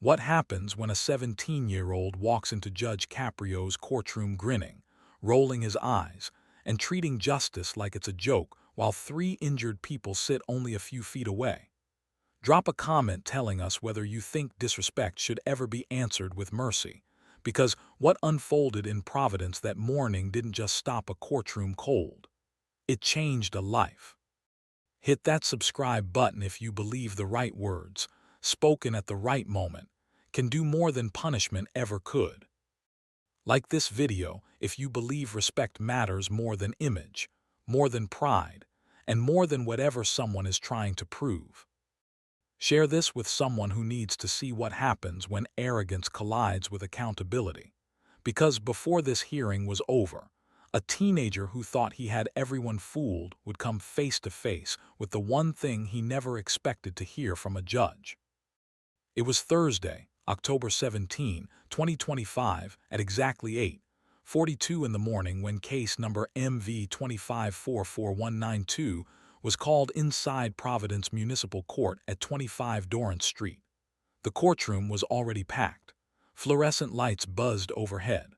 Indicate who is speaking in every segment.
Speaker 1: What happens when a 17-year-old walks into Judge Caprio's courtroom grinning, rolling his eyes, and treating justice like it's a joke while three injured people sit only a few feet away? Drop a comment telling us whether you think disrespect should ever be answered with mercy, because what unfolded in Providence that morning didn't just stop a courtroom cold. It changed a life. Hit that subscribe button if you believe the right words, spoken at the right moment, can do more than punishment ever could. Like this video if you believe respect matters more than image, more than pride, and more than whatever someone is trying to prove. Share this with someone who needs to see what happens when arrogance collides with accountability. Because before this hearing was over, a teenager who thought he had everyone fooled would come face to face with the one thing he never expected to hear from a judge. It was Thursday, October 17, 2025, at exactly 8:42 in the morning when case number MV 2544192 was called inside Providence Municipal Court at 25 Dorrance Street. The courtroom was already packed. Fluorescent lights buzzed overhead.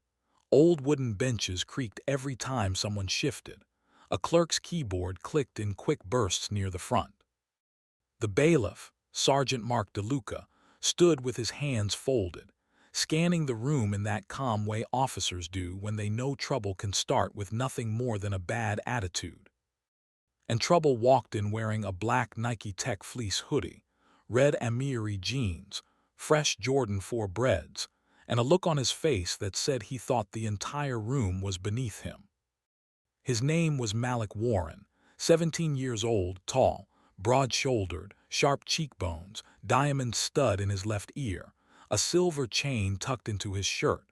Speaker 1: Old wooden benches creaked every time someone shifted. A clerk's keyboard clicked in quick bursts near the front. The bailiff, Sergeant Mark DeLuca, stood with his hands folded, scanning the room in that calm way officers do when they know trouble can start with nothing more than a bad attitude. And Trouble walked in wearing a black Nike Tech fleece hoodie, red Amiri jeans, fresh Jordan 4 breads, and a look on his face that said he thought the entire room was beneath him. His name was Malik Warren, 17 years old, tall, broad-shouldered, sharp cheekbones, diamond stud in his left ear, a silver chain tucked into his shirt,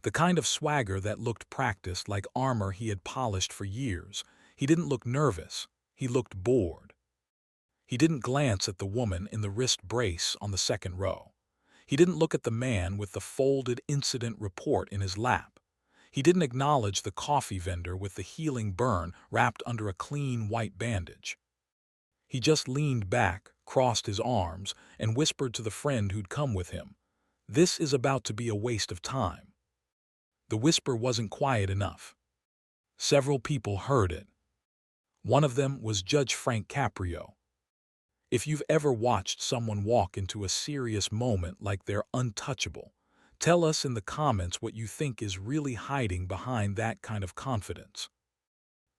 Speaker 1: the kind of swagger that looked practiced like armor he had polished for years. He didn't look nervous. He looked bored. He didn't glance at the woman in the wrist brace on the second row. He didn't look at the man with the folded incident report in his lap. He didn't acknowledge the coffee vendor with the healing burn wrapped under a clean white bandage. He just leaned back, crossed his arms, and whispered to the friend who'd come with him, "This is about to be a waste of time." The whisper wasn't quiet enough. Several people heard it. One of them was Judge Frank Caprio. If you've ever watched someone walk into a serious moment like they're untouchable, tell us in the comments what you think is really hiding behind that kind of confidence.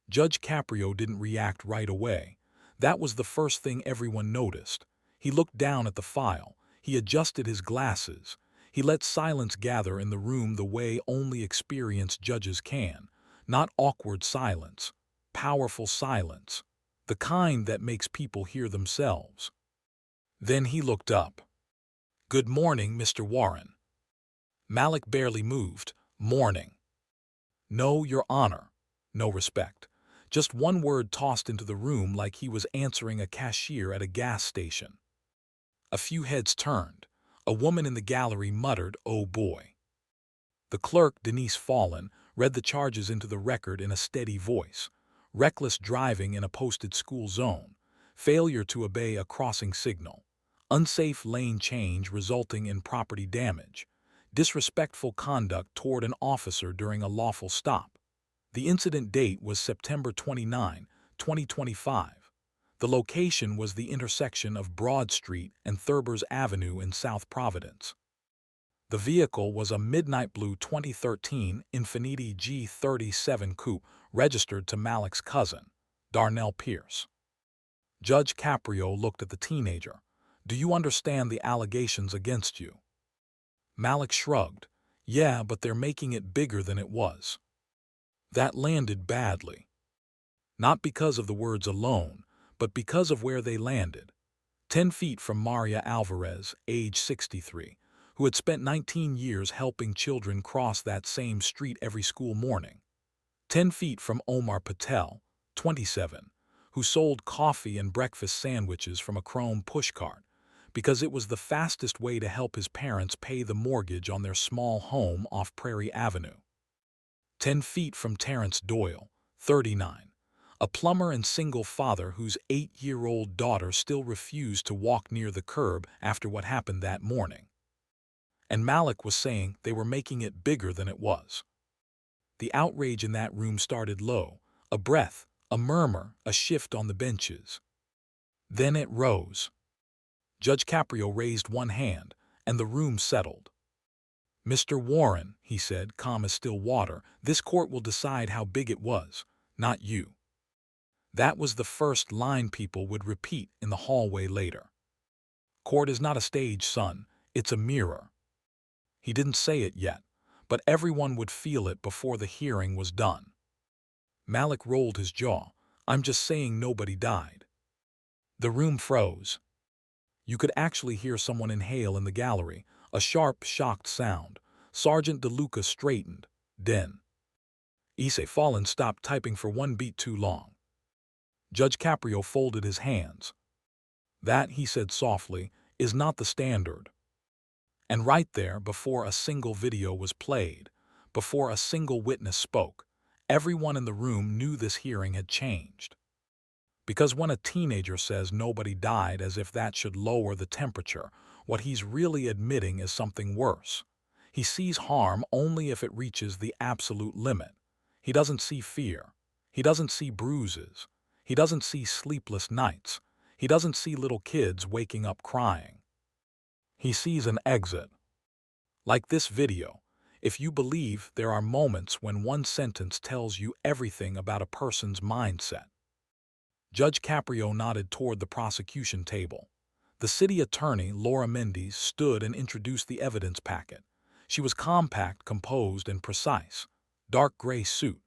Speaker 1: Judge Caprio didn't react right away. That was the first thing everyone noticed. He looked down at the file. He adjusted his glasses. He let silence gather in the room the way only experienced judges can. Not awkward silence, powerful silence, the kind that makes people hear themselves. Then he looked up. "Good morning, Mr. Warren." Malik barely moved. "Morning." "No, Your Honor." No respect. Just one word tossed into the room like he was answering a cashier at a gas station. A few heads turned. A woman in the gallery muttered, "Oh boy." The clerk, Denise Fallon, read the charges into the record in a steady voice. Reckless driving in a posted school zone, failure to obey a crossing signal, unsafe lane change resulting in property damage, disrespectful conduct toward an officer during a lawful stop. The incident date was September 29, 2025. The location was the intersection of Broad Street and Thurbers Avenue in South Providence. The vehicle was a midnight blue 2013 Infiniti G37 coupe registered to Malik's cousin, Darnell Pierce. Judge Caprio looked at the teenager. "Do you understand the allegations against you?" Malik shrugged. "Yeah, but they're making it bigger than it was." That landed badly. Not because of the words alone, but because of where they landed. 10 feet from Maria Alvarez, age 63, who had spent 19 years helping children cross that same street every school morning. 10 feet from Omar Patel, 27, who sold coffee and breakfast sandwiches from a chrome pushcart because it was the fastest way to help his parents pay the mortgage on their small home off Prairie Avenue. 10 feet from Terrence Doyle, 39, a plumber and single father whose 8-year-old daughter still refused to walk near the curb after what happened that morning. and Malik was saying they were making it bigger than it was. The outrage in that room started low, a breath, a murmur, a shift on the benches. Then it rose. Judge Caprio raised one hand, and the room settled. "Mr. Warren," he said, calm as still water, "this court will decide how big it was, not you." That was the first line people would repeat in the hallway later. Court is not a stage, son, it's a mirror. He didn't say it yet, but everyone would feel it before the hearing was done. Malik rolled his jaw. "I'm just saying nobody died." The room froze. You could actually hear someone inhale in the gallery, a sharp, shocked sound. Sergeant DeLuca straightened. "Den." Issei Fallon stopped typing for one beat too long. Judge Caprio folded his hands. "That," he said softly, "is not the standard." And right there, before a single video was played, before a single witness spoke, everyone in the room knew this hearing had changed. Because when a teenager says nobody died as if that should lower the temperature, what he's really admitting is something worse. He sees harm only if it reaches the absolute limit. He doesn't see fear. He doesn't see bruises. He doesn't see sleepless nights. He doesn't see little kids waking up crying. He sees an exit. Like this video, if you believe there are moments when one sentence tells you everything about a person's mindset. Judge Caprio nodded toward the prosecution table. The city attorney, Laura Mendes, stood and introduced the evidence packet. She was compact, composed, and precise. Dark gray suit,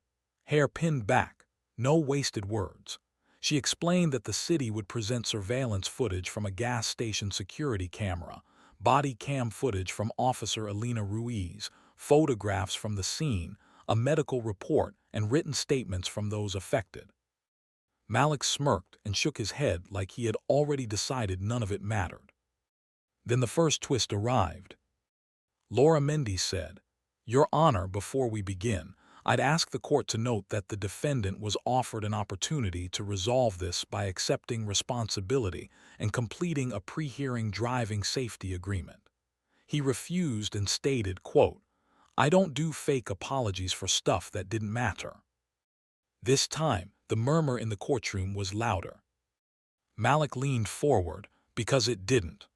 Speaker 1: hair pinned back, no wasted words. She explained that the city would present surveillance footage from a gas station security camera, body cam footage from Officer Elena Ruiz, photographs from the scene, a medical report, and written statements from those affected. Malik smirked and shook his head like he had already decided none of it mattered. Then the first twist arrived. Laura Mendes said, "Your Honor, before we begin, I'd ask the court to note that the defendant was offered an opportunity to resolve this by accepting responsibility and completing a pre-hearing driving safety agreement. He refused and stated, quote, 'I don't do fake apologies for stuff that didn't matter.'" This time, the murmur in the courtroom was louder. Malik leaned forward because it didn't.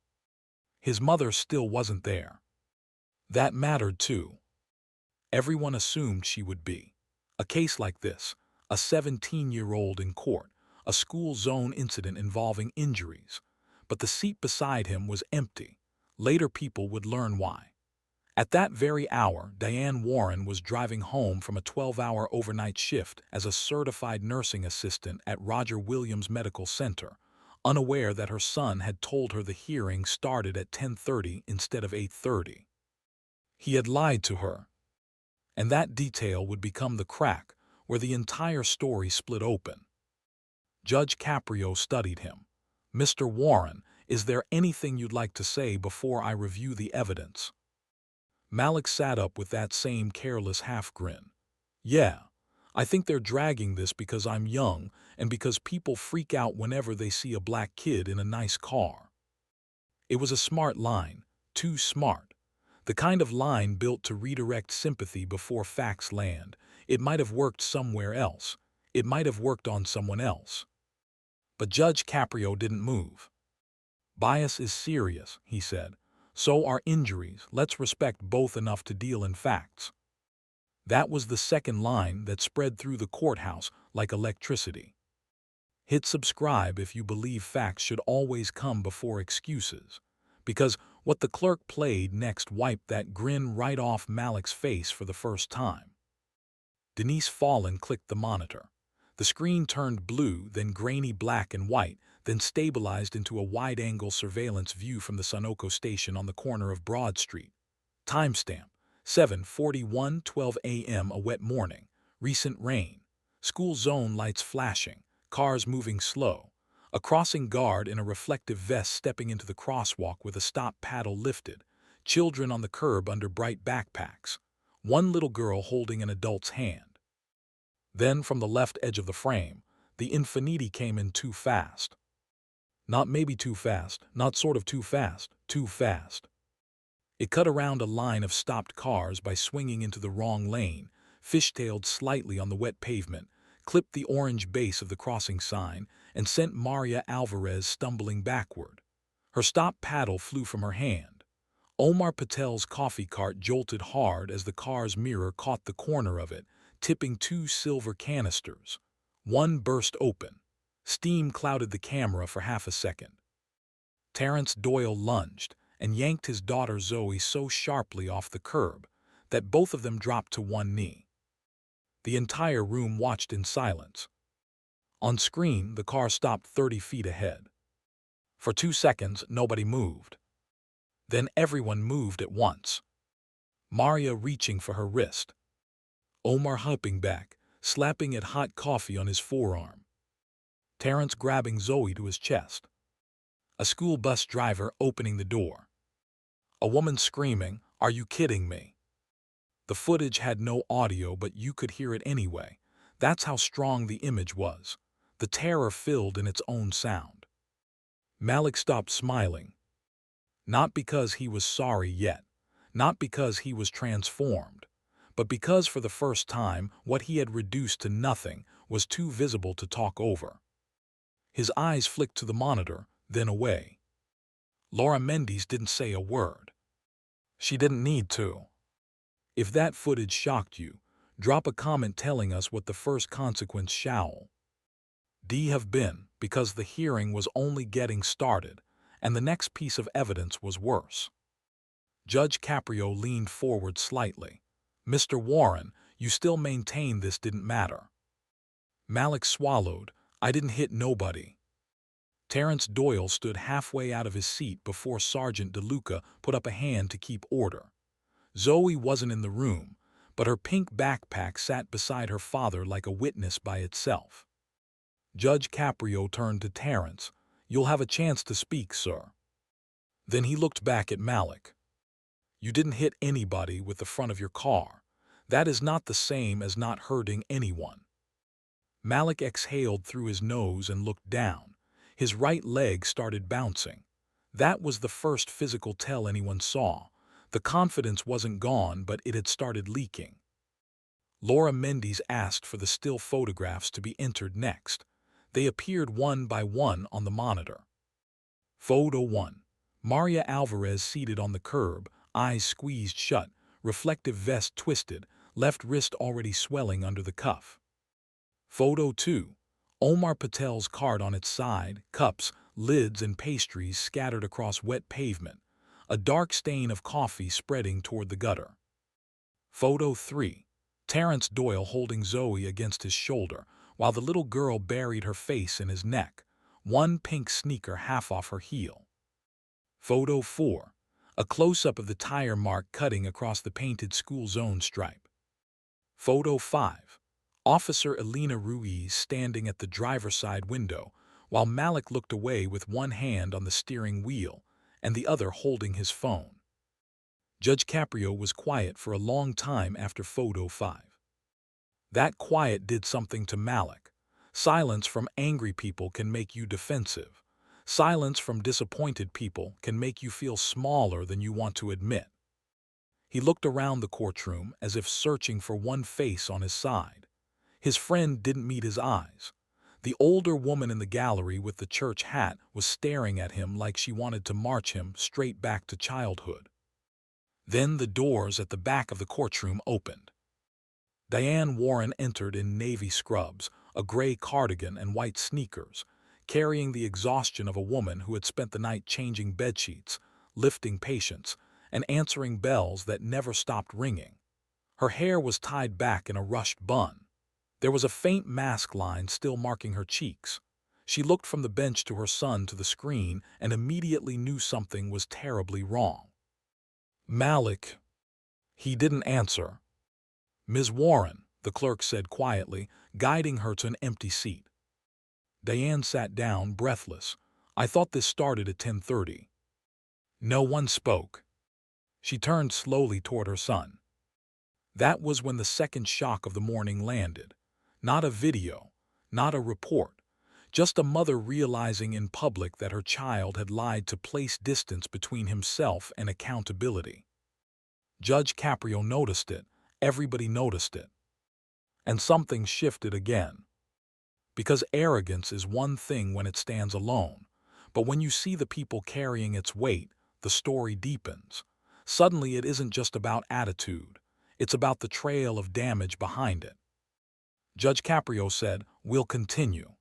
Speaker 1: His mother still wasn't there. That mattered too. Everyone assumed she would be. A case like this, a 17-year-old in court, a school zone incident involving injuries. But the seat beside him was empty. Later people would learn why. At that very hour, Diane Warren was driving home from a 12-hour overnight shift as a certified nursing assistant at Roger Williams Medical Center, unaware that her son had told her the hearing started at 10:30 instead of 8:30. He had lied to her. And that detail would become the crack where the entire story split open. Judge Caprio studied him. "Mr. Warren, is there anything you'd like to say before I review the evidence?" Malik sat up with that same careless half-grin. "Yeah, I think they're dragging this because I'm young and because people freak out whenever they see a black kid in a nice car." It was a smart line, too smart. The kind of line built to redirect sympathy before facts land. It might have worked somewhere else. It might have worked on someone else. But Judge Caprio didn't move. "Bias is serious," he said. "So are injuries. Let's respect both enough to deal in facts." That was the second line that spread through the courthouse like electricity. Hit subscribe if you believe facts should always come before excuses. Because what the clerk played next wiped that grin right off Malik's face for the first time. Denise Fallon clicked the monitor. The screen turned blue, then grainy black and white, then stabilized into a wide-angle surveillance view from the Sunoco station on the corner of Broad Street. Timestamp: 7:41:12 a.m. A wet morning. Recent rain. School zone lights flashing. Cars moving slow. A crossing guard in a reflective vest stepping into the crosswalk with a stop paddle lifted. Children on the curb under bright backpacks. One little girl holding an adult's hand. Then, from the left edge of the frame, the infiniti came in too fast. Not maybe too fast, not sort of too fast, too fast. It cut around a line of stopped cars by swinging into the wrong lane, fishtailed slightly on the wet pavement, clipped the orange base of the crossing sign, and sent Maria Alvarez stumbling backward. Her stop paddle flew from her hand. Omar Patel's coffee cart jolted hard as the car's mirror caught the corner of it, tipping two silver canisters. One burst open. Steam clouded the camera for half a second. Terrence Doyle lunged and yanked his daughter Zoe so sharply off the curb that both of them dropped to one knee. The entire room watched in silence. On screen, the car stopped 30 feet ahead. For 2 seconds, nobody moved. Then everyone moved at once. Maria reaching for her wrist. Omar hopping back, slapping at hot coffee on his forearm. Terrence grabbing Zoe to his chest. A school bus driver opening the door. A woman screaming, "Are you kidding me?" The footage had no audio, but you could hear it anyway. That's how strong the image was. The terror filled in its own sound. Malik stopped smiling. Not because he was sorry yet, not because he was transformed, but because for the first time what he had reduced to nothing was too visible to talk over. His eyes flicked to the monitor, then away. Laura Mendes didn't say a word. She didn't need to. If that footage shocked you, drop a comment telling us what the first consequence shall have been, because the hearing was only getting started, and the next piece of evidence was worse. Judge Caprio leaned forward slightly. "Mr. Warren, you still maintain this didn't matter?" Malik swallowed. "I didn't hit nobody." Terrence Doyle stood halfway out of his seat before Sergeant DeLuca put up a hand to keep order. Zoe wasn't in the room, but her pink backpack sat beside her father like a witness by itself. Judge Caprio turned to Terrence. "You'll have a chance to speak, sir." Then he looked back at Malik. "You didn't hit anybody with the front of your car. That is not the same as not hurting anyone." Malik exhaled through his nose and looked down. His right leg started bouncing. That was the first physical tell anyone saw. The confidence wasn't gone, but it had started leaking. Laura Mendes asked for the still photographs to be entered next. They appeared one by one on the monitor. Photo 1. Maria Alvarez seated on the curb, eyes squeezed shut, reflective vest twisted, left wrist already swelling under the cuff. Photo 2. Omar Patel's cart on its side, cups, lids, and pastries scattered across wet pavement, a dark stain of coffee spreading toward the gutter. Photo 3. Terrence Doyle holding Zoe against his shoulder, while the little girl buried her face in his neck, one pink sneaker half off her heel. Photo 4. A close-up of the tire mark cutting across the painted school zone stripe. Photo 5. Officer Elena Ruiz standing at the driver's side window, while Malik looked away with one hand on the steering wheel and the other holding his phone. Judge Caprio was quiet for a long time after Photo 5. That quiet did something to Malik. Silence from angry people can make you defensive. Silence from disappointed people can make you feel smaller than you want to admit. He looked around the courtroom as if searching for one face on his side. His friend didn't meet his eyes. The older woman in the gallery with the church hat was staring at him like she wanted to march him straight back to childhood. Then the doors at the back of the courtroom opened. Diane Warren entered in navy scrubs, a gray cardigan and white sneakers, carrying the exhaustion of a woman who had spent the night changing bedsheets, lifting patients, and answering bells that never stopped ringing. Her hair was tied back in a rushed bun. There was a faint mask line still marking her cheeks. She looked from the bench to her son to the screen and immediately knew something was terribly wrong. "Malik." He didn't answer. "Ms. Warren," the clerk said quietly, guiding her to an empty seat. Diane sat down, breathless. "I thought this started at 10:30. No one spoke. She turned slowly toward her son. That was when the second shock of the morning landed. Not a video, not a report, just a mother realizing in public that her child had lied to place distance between himself and accountability. Judge Caprio noticed it. Everybody noticed it. And something shifted again. Because arrogance is one thing when it stands alone, but when you see the people carrying its weight, the story deepens. Suddenly it isn't just about attitude, it's about the trail of damage behind it. Judge Caprio said, "We'll continue."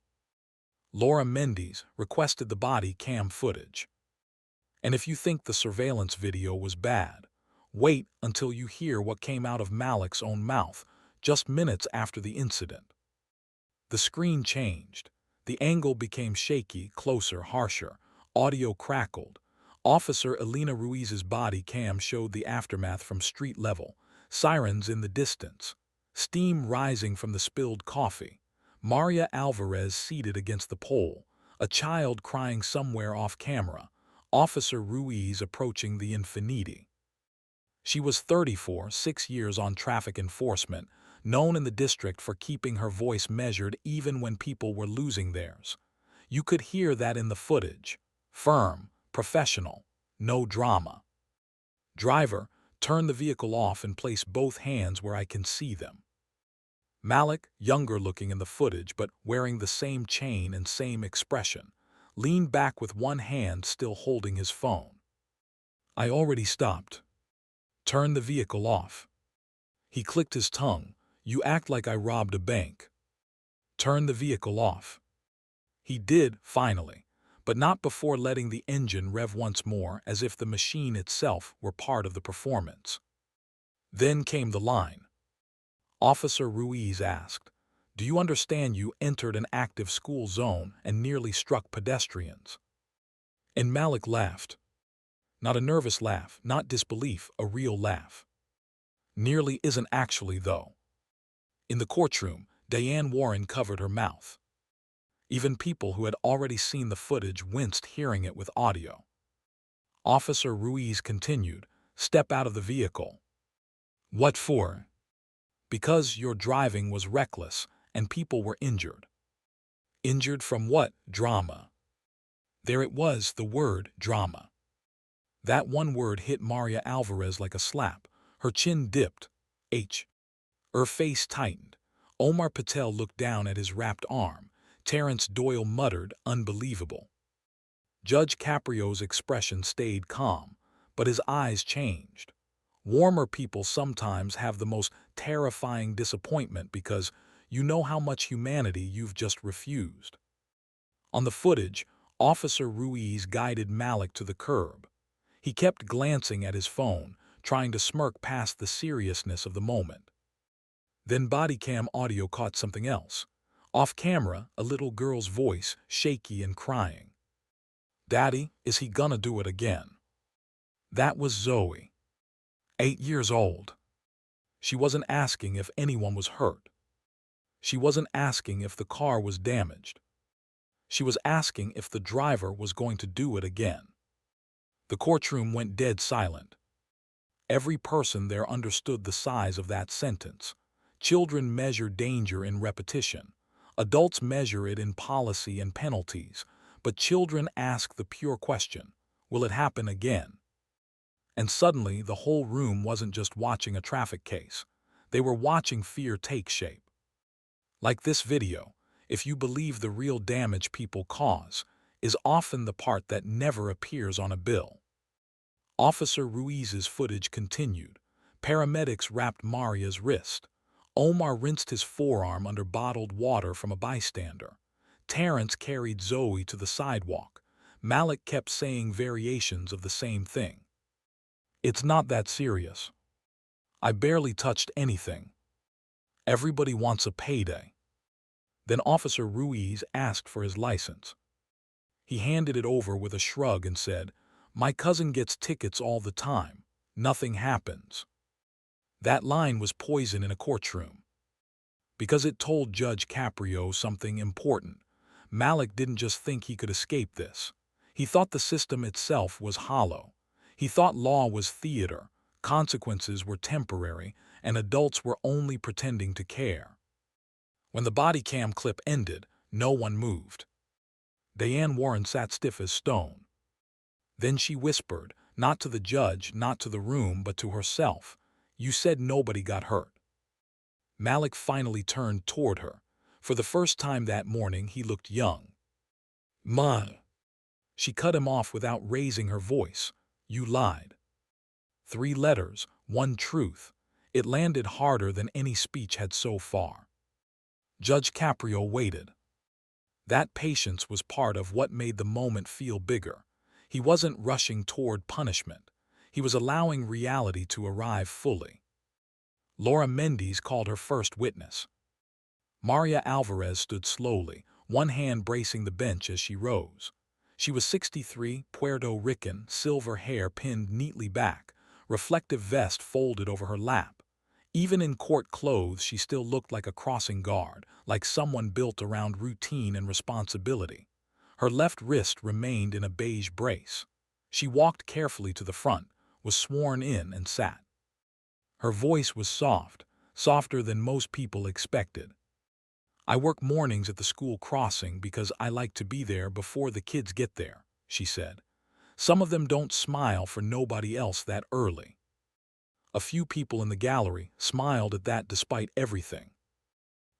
Speaker 1: Laura Mendes requested the body cam footage. And if you think the surveillance video was bad, wait until you hear what came out of Malik's own mouth just minutes after the incident. The screen changed. The angle became shaky, closer, harsher. Audio crackled. Officer Elena Ruiz's body cam showed the aftermath from street level. Sirens in the distance. Steam rising from the spilled coffee. Maria Alvarez seated against the pole. A child crying somewhere off camera. Officer Ruiz approaching the infinity. She was 34, 6 years on traffic enforcement, known in the district for keeping her voice measured even when people were losing theirs. You could hear that in the footage. Firm, professional, no drama. Driver, turn the vehicle off and place both hands where I can see them. Malik, younger looking in the footage but wearing the same chain and same expression, leaned back with one hand still holding his phone. I already stopped. Turn the vehicle off. He clicked his tongue. You act like I robbed a bank. Turn the vehicle off. He did, finally, but not before letting the engine rev once more as if the machine itself were part of the performance. Then came the line. Officer Ruiz asked, "Do you understand you entered an active school zone and nearly struck pedestrians?" And Malik laughed. Not a nervous laugh, not disbelief, a real laugh. Nearly isn't actually, though. In the courtroom, Diane Warren covered her mouth. Even people who had already seen the footage winced hearing it with audio. Officer Ruiz continued, "Step out of the vehicle." "What for?" "Because your driving was reckless and people were injured." "Injured from what? Drama." There it was, the word drama. That one word hit Maria Alvarez like a slap. Her chin dipped. Her face tightened. Omar Patel looked down at his wrapped arm. Terrence Doyle muttered, "Unbelievable." Judge Caprio's expression stayed calm, but his eyes changed. Warmer people sometimes have the most terrifying disappointment because you know how much humanity you've just refused. On the footage, Officer Ruiz guided Malik to the curb. He kept glancing at his phone, trying to smirk past the seriousness of the moment. Then bodycam audio caught something else. Off camera, a little girl's voice, shaky and crying. "Daddy, is he gonna do it again?" That was Zoe. 8 years old. She wasn't asking if anyone was hurt. She wasn't asking if the car was damaged. She was asking if the driver was going to do it again. The courtroom went dead silent. Every person there understood the size of that sentence. Children measure danger in repetition. Adults measure it in policy and penalties. But children ask the pure question, will it happen again? And suddenly the whole room wasn't just watching a traffic case. They were watching fear take shape. Like this video, if you believe the real damage people cause, is often the part that never appears on a bill. Officer Ruiz's footage continued. Paramedics wrapped Maria's wrist. Omar rinsed his forearm under bottled water from a bystander. Terrence carried Zoe to the sidewalk. Malik kept saying variations of the same thing. "It's not that serious. I barely touched anything. Everybody wants a payday." Then Officer Ruiz asked for his license. He handed it over with a shrug and said, "My cousin gets tickets all the time. Nothing happens." That line was poison in a courtroom. Because it told Judge Caprio something important. Malik didn't just think he could escape this. He thought the system itself was hollow. He thought law was theater, consequences were temporary, and adults were only pretending to care. When the body cam clip ended, no one moved. Diane Warren sat stiff as stone. Then she whispered, Not to the judge, not to the room, but to herself. You said nobody got hurt. Malik finally turned toward her. For the first time that morning, he looked young. Ma. She cut him off without raising her voice. You lied. 3 letters, 1 truth. It landed harder than any speech had so far. Judge Caprio waited. That patience was part of what made the moment feel bigger. He wasn't rushing toward punishment. He was allowing reality to arrive fully. Laura Mendes called her first witness. Maria Alvarez stood slowly, one hand bracing the bench as she rose. She was 63, Puerto Rican, silver hair pinned neatly back, reflective vest folded over her lap. Even in court clothes, she still looked like a crossing guard, like someone built around routine and responsibility. Her left wrist remained in a beige brace. She walked carefully to the front, was sworn in, and sat. Her voice was soft, softer than most people expected. I work mornings at the school crossing because I like to be there before the kids get there, she said. Some of them don't smile for nobody else that early. A few people in the gallery smiled at that despite everything.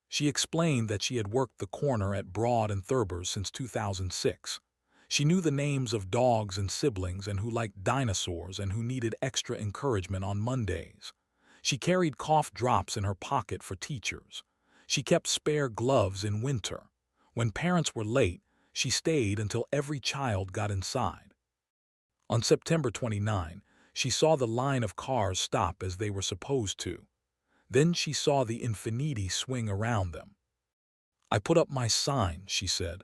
Speaker 1: She explained that she had worked the corner at Broad and Thurber's since 2006. She knew the names of dogs and siblings and who liked dinosaurs and who needed extra encouragement on Mondays. She carried cough drops in her pocket for teachers. She kept spare gloves in winter. When parents were late, she stayed until every child got inside. On September 29, she saw the line of cars stop as they were supposed to. Then she saw the infiniti swing around them. I put up my sign, she said.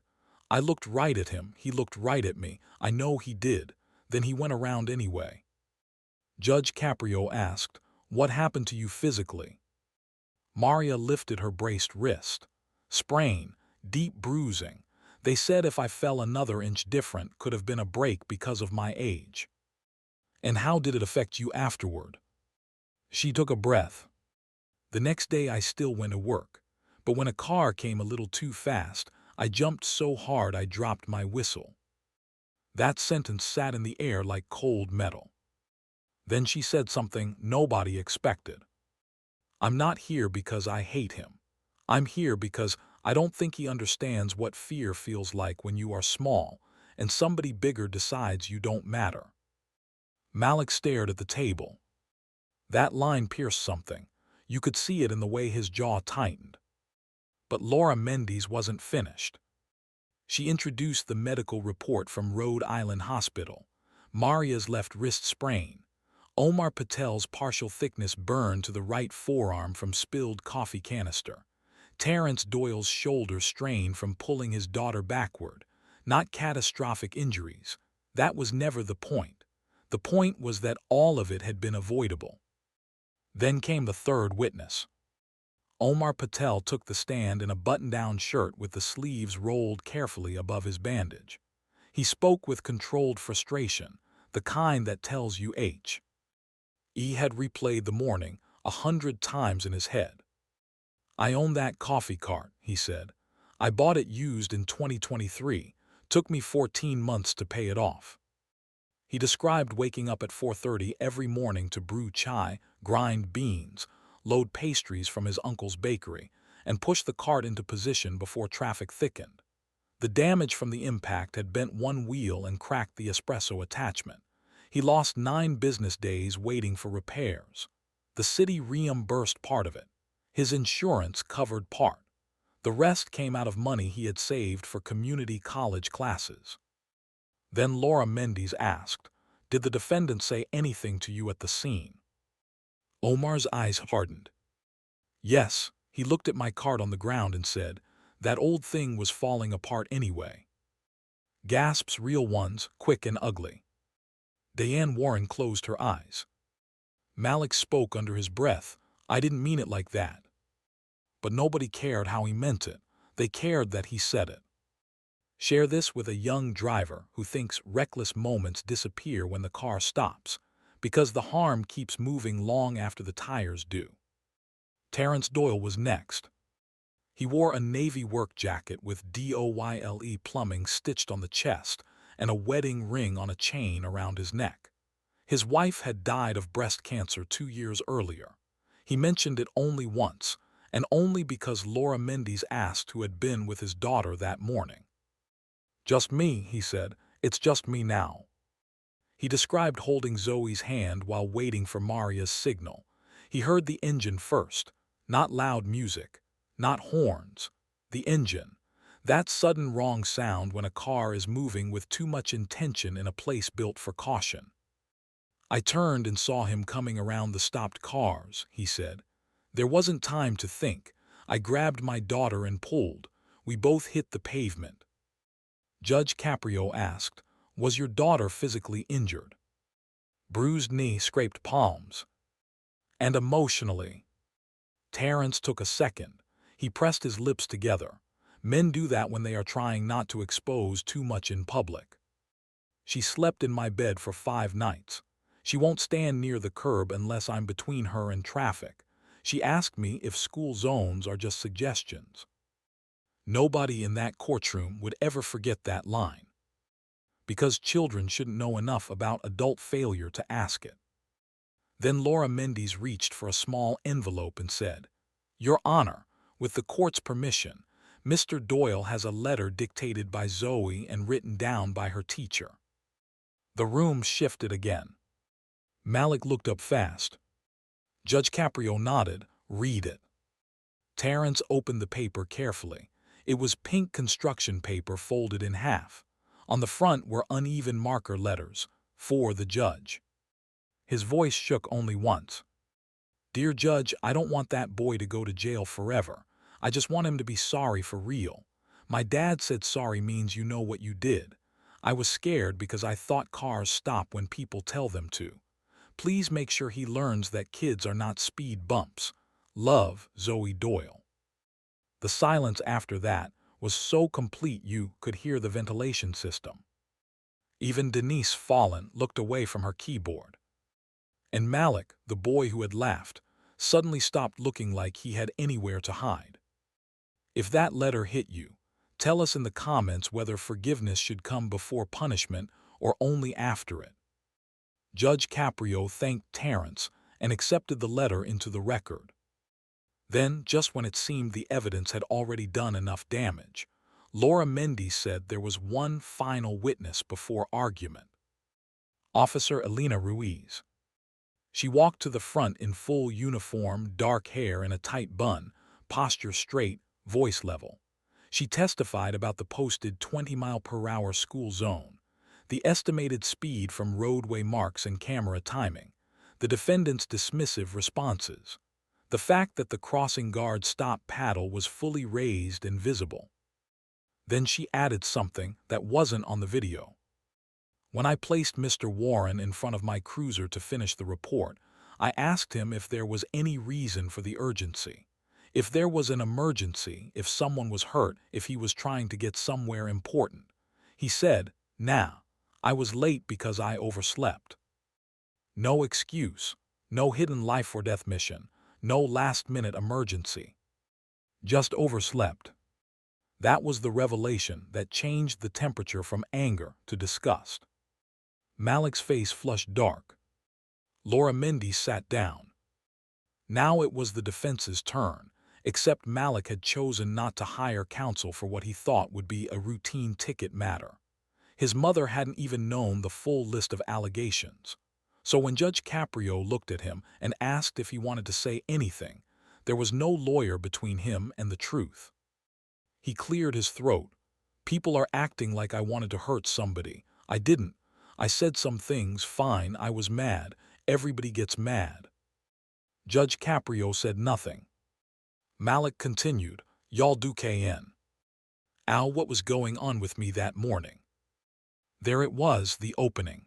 Speaker 1: I looked right at him, he looked right at me. I know he did. Then he went around anyway. Judge Caprio asked, "What happened to you physically?" Maria lifted her braced wrist. Sprain, deep bruising. They said if I fell another inch different could have been a break because of my age. And how did it affect you afterward? She took a breath. The next day I still went to work, but when a car came a little too fast, I jumped so hard I dropped my whistle. That sentence sat in the air like cold metal. Then she said something nobody expected. I'm not here because I hate him. I'm here because I don't think he understands what fear feels like when you are small and somebody bigger decides you don't matter. Malik stared at the table. That line pierced something. You could see it in the way his jaw tightened. But Laura Mendes wasn't finished. She introduced the medical report from Rhode Island Hospital. Maria's left wrist sprain. Omar Patel's partial thickness burn to the right forearm from spilled coffee canister. Terrence Doyle's shoulder strain from pulling his daughter backward. Not catastrophic injuries. That was never the point. The point was that all of it had been avoidable. Then came the third witness. Omar Patel took the stand in a button-down shirt with the sleeves rolled carefully above his bandage. He spoke with controlled frustration, the kind that tells you he had replayed the morning 100 times in his head. I own that coffee cart, he said. I bought it used in 2023. Took me 14 months to pay it off. He described waking up at 4:30 every morning to brew chai, grind beans, load pastries from his uncle's bakery, and push the cart into position before traffic thickened. The damage from the impact had bent one wheel and cracked the espresso attachment. He lost 9 business days waiting for repairs. The city reimbursed part of it. His insurance covered part. The rest came out of money he had saved for community college classes. Then Laura Mendes asked, "Did the defendant say anything to you at the scene?" Omar's eyes hardened. "Yes," he looked at my cart on the ground and said, "That old thing was falling apart anyway." Gasps, real ones, quick and ugly. Diane Warren closed her eyes. Malik spoke under his breath, "I didn't mean it like that." But nobody cared how he meant it. They cared that he said it. Share this with a young driver who thinks reckless moments disappear when the car stops, because the harm keeps moving long after the tires do. Terrence Doyle was next. He wore a navy work jacket with DOYLE plumbing stitched on the chest and a wedding ring on a chain around his neck. His wife had died of breast cancer 2 years earlier. He mentioned it only once, and only because Laura Mendes asked who had been with his daughter that morning. "Just me," he said. "It's just me now." He described holding Zoe's hand while waiting for Maria's signal. He heard the engine first, not loud music, not horns. The engine. That sudden wrong sound when a car is moving with too much intention in a place built for caution. "I turned and saw him coming around the stopped cars," he said. "There wasn't time to think. I grabbed my daughter and pulled. We both hit the pavement." Judge Caprio asked, "Was your daughter physically injured?" "Bruised knee, scraped palms." "And emotionally?" Terrence took a second. He pressed his lips together. Men do that when they are trying not to expose too much in public. "She slept in my bed for 5 nights. She won't stand near the curb unless I'm between her and traffic. She asked me if school zones are just suggestions." Nobody in that courtroom would ever forget that line. Because children shouldn't know enough about adult failure to ask it. Then Laura Mendes reached for a small envelope and said, "Your Honor, with the court's permission, Mr. Doyle has a letter dictated by Zoe and written down by her teacher." The room shifted again. Malik looked up fast. Judge Caprio nodded. "Read it." Terrence opened the paper carefully. It was pink construction paper folded in half. On the front were uneven marker letters, "For the judge." His voice shook only once. "Dear Judge, I don't want that boy to go to jail forever. I just want him to be sorry for real. My dad said sorry means you know what you did. I was scared because I thought cars stop when people tell them to. Please make sure he learns that kids are not speed bumps. Love, Zoe Doyle." The silence after that was so complete you could hear the ventilation system. Even Denise Fallon looked away from her keyboard. And Malik, the boy who had laughed, suddenly stopped looking like he had anywhere to hide. If that letter hit you, tell us in the comments whether forgiveness should come before punishment or only after it. Judge Caprio thanked Terrence and accepted the letter into the record. Then, just when it seemed the evidence had already done enough damage, Laura Mendes said there was one final witness before argument. Officer Elena Ruiz. She walked to the front in full uniform, dark hair in a tight bun, posture straight, voice level. She testified about the posted 20-mile-per-hour school zone, the estimated speed from roadway marks and camera timing, the defendant's dismissive responses, the fact that the crossing guard's stop paddle was fully raised and visible. Then she added something that wasn't on the video. "When I placed Mr. Warren in front of my cruiser to finish the report, I asked him if there was any reason for the urgency. If there was an emergency, if someone was hurt, if he was trying to get somewhere important. He said, 'Nah, I was late because I overslept.' No excuse, no hidden life or death mission, no last-minute emergency. Just overslept." That was the revelation that changed the temperature from anger to disgust. Malik's face flushed dark. Laura Mendes sat down. Now it was the defense's turn, except Malik had chosen not to hire counsel for what he thought would be a routine ticket matter. His mother hadn't even known the full list of allegations. So when Judge Caprio looked at him and asked if he wanted to say anything, there was no lawyer between him and the truth. He cleared his throat. "People are acting like I wanted to hurt somebody. I didn't. I said some things, fine, I was mad. Everybody gets mad." Judge Caprio said nothing. Malik continued, "Y'all do KN. Al, what was going on with me that morning?" There it was, the opening.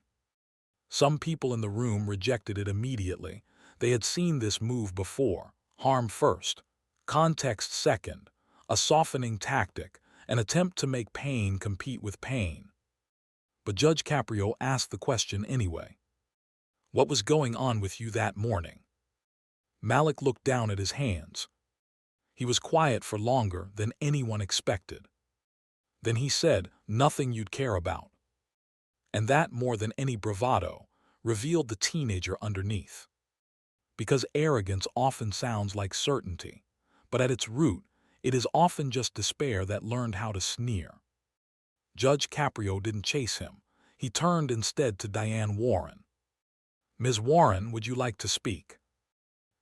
Speaker 1: Some people in the room rejected it immediately. They had seen this move before. Harm first, context second, a softening tactic, an attempt to make pain compete with pain. But Judge Caprio asked the question anyway. "What was going on with you that morning?" Malik looked down at his hands. He was quiet for longer than anyone expected. Then he said, "Nothing you'd care about." And that, more than any bravado, revealed the teenager underneath. Because arrogance often sounds like certainty, but at its root, it is often just despair that learned how to sneer. Judge Caprio didn't chase him. He turned instead to Diane Warren. "Ms. Warren, would you like to speak?"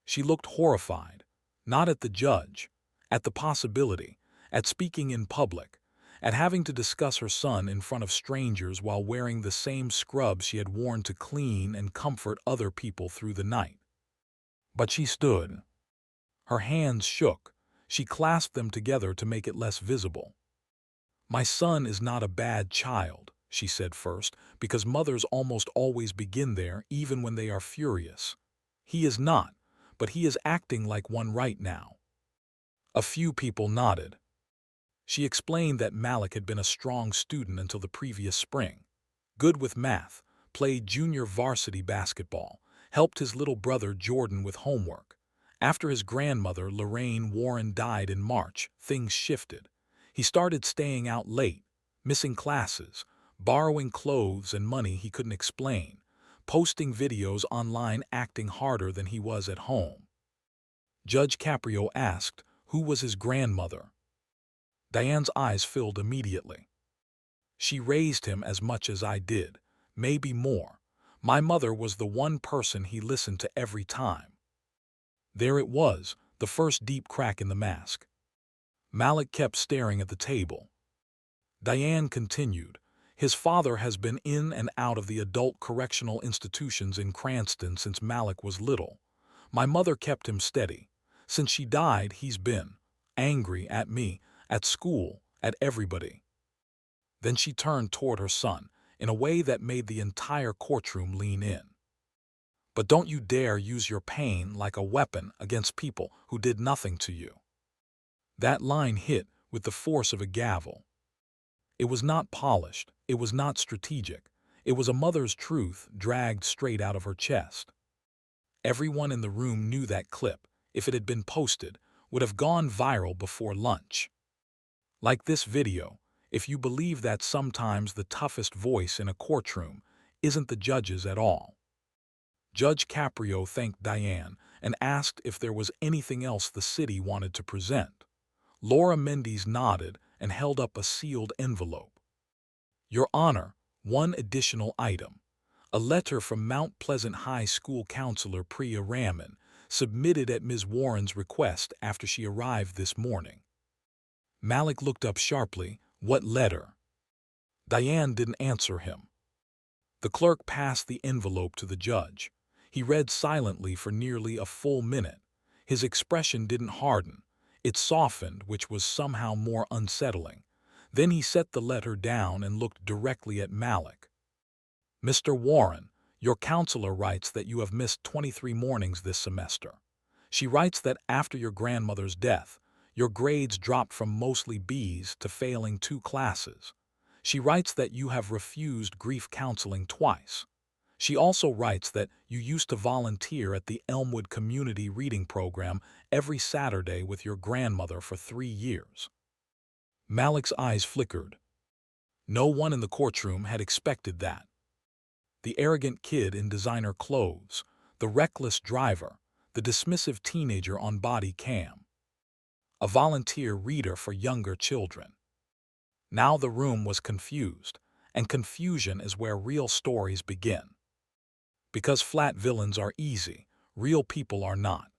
Speaker 1: She looked horrified, not at the judge, at the possibility, at speaking in public, at having to discuss her son in front of strangers while wearing the same scrubs she had worn to clean and comfort other people through the night. But she stood. Her hands shook. She clasped them together to make it less visible. "My son is not a bad child," she said first, because mothers almost always begin there even when they are furious. "He is not, but he is acting like one right now." A few people nodded. She explained that Malik had been a strong student until the previous spring. Good with math, played junior varsity basketball, helped his little brother Jordan with homework. After his grandmother, Lorraine Warren, died in March, things shifted. He started staying out late, missing classes, borrowing clothes and money he couldn't explain, posting videos online acting harder than he was at home. Judge Caprio asked, who was his grandmother? Diane's eyes filled immediately. "She raised him as much as I did, maybe more. My mother was the one person he listened to every time." There it was, the first deep crack in the mask. Malik kept staring at the table. Diane continued, "His father has been in and out of the adult correctional institutions in Cranston since Malik was little. My mother kept him steady. Since she died, he's been angry at me, at school, at everybody." Then she turned toward her son in a way that made the entire courtroom lean in. "But don't you dare use your pain like a weapon against people who did nothing to you." That line hit with the force of a gavel. It was not polished, it was not strategic, it was a mother's truth dragged straight out of her chest. Everyone in the room knew that clip, if it had been posted, would have gone viral before lunch. Like this video, if you believe that sometimes the toughest voice in a courtroom isn't the judge's at all. Judge Caprio thanked Diane and asked if there was anything else the city wanted to present. Laura Mendes nodded and held up a sealed envelope. "Your Honor, one additional item. A letter from Mount Pleasant High School counselor Priya Raman, submitted at Ms. Warren's request after she arrived this morning." Malik looked up sharply. "What letter?" Diane didn't answer him. The clerk passed the envelope to the judge. He read silently for nearly a full minute. His expression didn't harden. It softened, which was somehow more unsettling. Then he set the letter down and looked directly at Malik. "Mr. Warren, your counselor writes that you have missed 23 mornings this semester. She writes that after your grandmother's death, your grades dropped from mostly B's to failing 2 classes. She writes that you have refused grief counseling twice. She also writes that you used to volunteer at the Elmwood Community Reading Program every Saturday with your grandmother for 3 years. Malik's eyes flickered. No one in the courtroom had expected that. The arrogant kid in designer clothes, the reckless driver, the dismissive teenager on body cam. A volunteer reader for younger children. Now the room was confused, and confusion is where real stories begin. Because flat villains are easy, real people are not.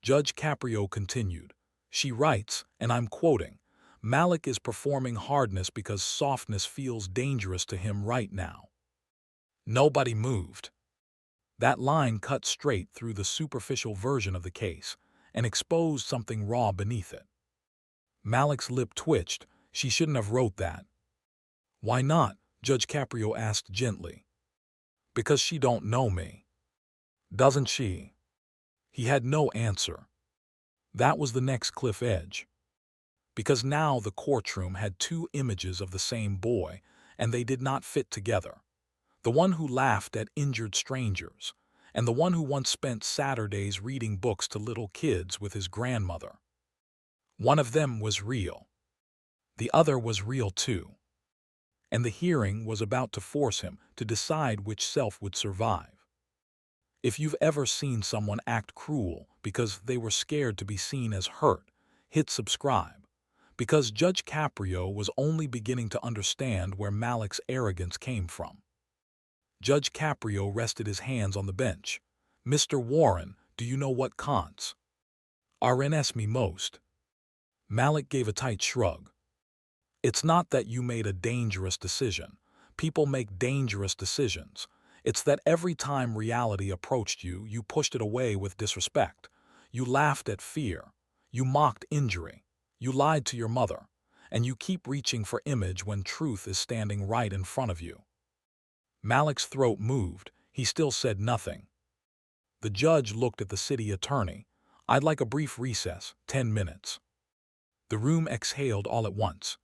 Speaker 1: Judge Caprio continued. She writes, and I'm quoting, "Malik is performing hardness because softness feels dangerous to him right now." Nobody moved. That line cut straight through the superficial version of the case and exposed something raw beneath it. Malik's lip twitched. She shouldn't have wrote that. "Why not?" Judge Caprio asked gently. "Because she don't know me." "Doesn't she?" He had no answer. That was the next cliff edge. Because now the courtroom had 2 images of the same boy, and they did not fit together. The one who laughed at injured strangers, and the one who once spent Saturdays reading books to little kids with his grandmother. One of them was real. The other was real too. and the hearing was about to force him to decide which self would survive. If you've ever seen someone act cruel because they were scared to be seen as hurt, hit subscribe, because Judge Caprio was only beginning to understand where Malik's arrogance came from. Judge Caprio rested his hands on the bench. "Mr. Warren, do you know what counts? RNS me most." Malik gave a tight shrug. "It's not that you made a dangerous decision. People make dangerous decisions. It's that every time reality approached you, you pushed it away with disrespect. You laughed at fear. You mocked injury. You lied to your mother. And you keep reaching for image when truth is standing right in front of you." Malik's throat moved. He still said nothing. The judge looked at the city attorney. "I'd like a brief recess, 10 minutes." The room exhaled all at once.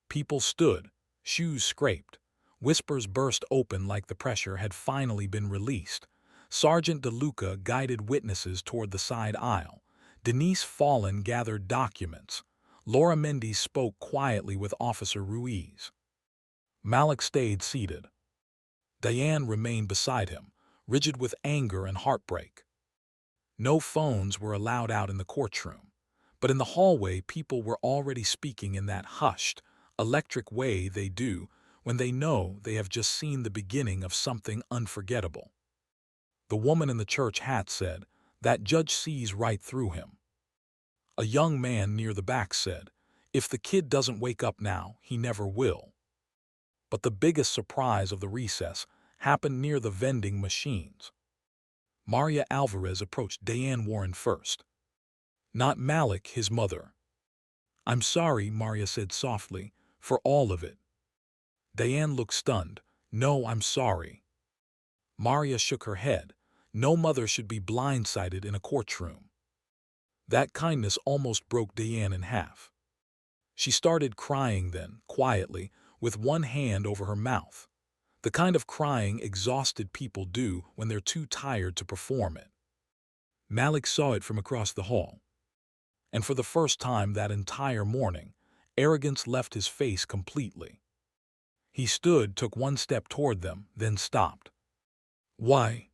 Speaker 1: People stood, shoes scraped. Whispers burst open like the pressure had finally been released. Sergeant DeLuca guided witnesses toward the side aisle. Denise Fallon gathered documents. Laura Mendes spoke quietly with Officer Ruiz. Malik stayed seated. Diane remained beside him, rigid with anger and heartbreak. No phones were allowed out in the courtroom, but in the hallway people were already speaking in that hushed, electric way they do when they know they have just seen the beginning of something unforgettable. The woman in the church hat said, "That judge sees right through him." A young man near the back said, "If the kid doesn't wake up now, he never will." But the biggest surprise of the recess happened near the vending machines. Maria Alvarez approached Diane Warren first. Not Malik, his mother. "I'm sorry," Maria said softly, "for all of it." Diane looked stunned. "No, I'm sorry." Maria shook her head. No mother should be blindsided in a courtroom. That kindness almost broke Diane in half. She started crying then, quietly, with one hand over her mouth. The kind of crying exhausted people do when they're too tired to perform it. Malik saw it from across the hall. And for the first time that entire morning, arrogance left his face completely. He stood, took one step toward them, then stopped. "Why?"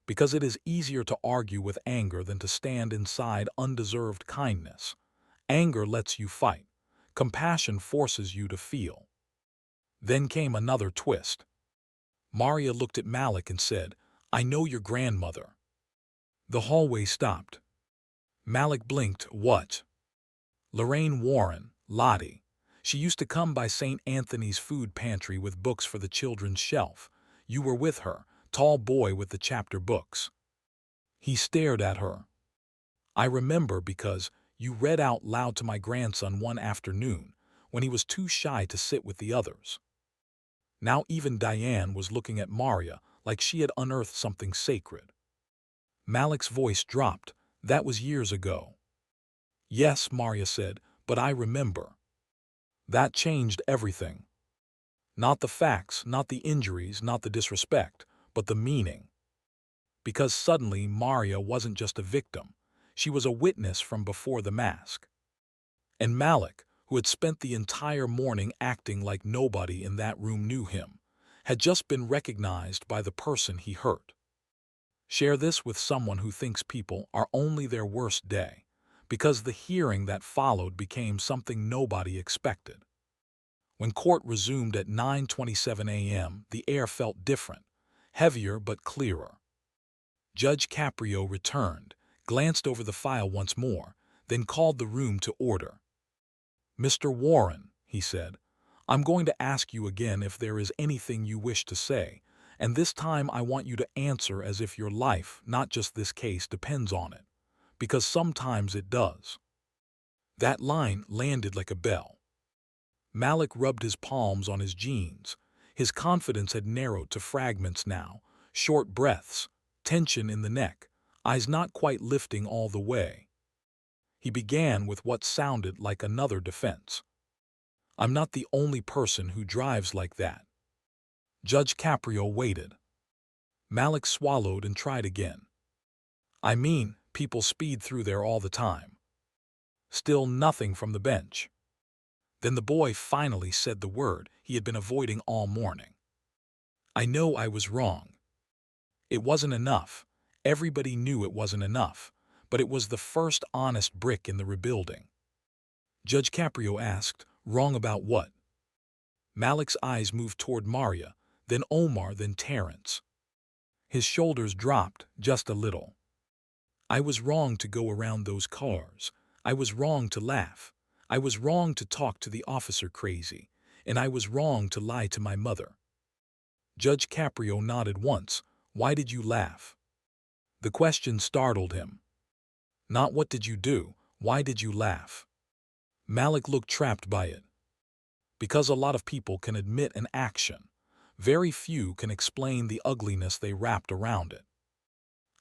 Speaker 1: "Because it is easier to argue with anger than to stand inside undeserved kindness. Anger lets you fight. Compassion forces you to feel." Then came another twist. Maria looked at Malik and said, "I know your grandmother." The hallway stopped. Malik blinked. "What?" "Lorraine Warren, Lottie. She used to come by St. Anthony's food pantry with books for the children's shelf. You were with her, tall boy with the chapter books." He stared at her. "I remember because you read out loud to my grandson one afternoon when he was too shy to sit with the others." Now even Diane was looking at Maria like she had unearthed something sacred. Malik's voice dropped. "That was years ago." "Yes," Maria said, "but I remember." That changed everything. Not the facts, not the injuries, not the disrespect, but the meaning. Because suddenly Maria wasn't just a victim. She was a witness from before the mask. And Malik, who had spent the entire morning acting like nobody in that room knew him, had just been recognized by the person he hurt. Share this with someone who thinks people are only their worst day, because the hearing that followed became something nobody expected. When court resumed at 9:27 a.m., the air felt different, heavier but clearer. Judge Caprio returned, glanced over the file once more, then called the room to order. "Mr. Warren," he said, "I'm going to ask you again if there is anything you wish to say, and this time I want you to answer as if your life, not just this case, depends on it, because sometimes it does." That line landed like a bell. Malik rubbed his palms on his jeans. His confidence had narrowed to fragments now, short breaths, tension in the neck, eyes not quite lifting all the way. He began with what sounded like another defense. "I'm not the only person who drives like that." Judge Caprio waited. Malik swallowed and tried again. "I mean, people speed through there all the time." Still nothing from the bench. Then the boy finally said the word he had been avoiding all morning. I know I was wrong. It wasn't enough. Everybody knew it wasn't enough, but it was the first honest brick in the rebuilding. Judge Caprio asked, wrong about what? Malik's eyes moved toward Maria, then Omar, then Terrence. His shoulders dropped just a little. I was wrong to go around those cars. I was wrong to laugh. I was wrong to talk to the officer crazy. And I was wrong to lie to my mother. Judge Caprio nodded once. Why did you laugh? The question startled him. Not what did you do, why did you laugh? Malik looked trapped by it. Because a lot of people can admit an action. Very few can explain the ugliness they wrapped around it.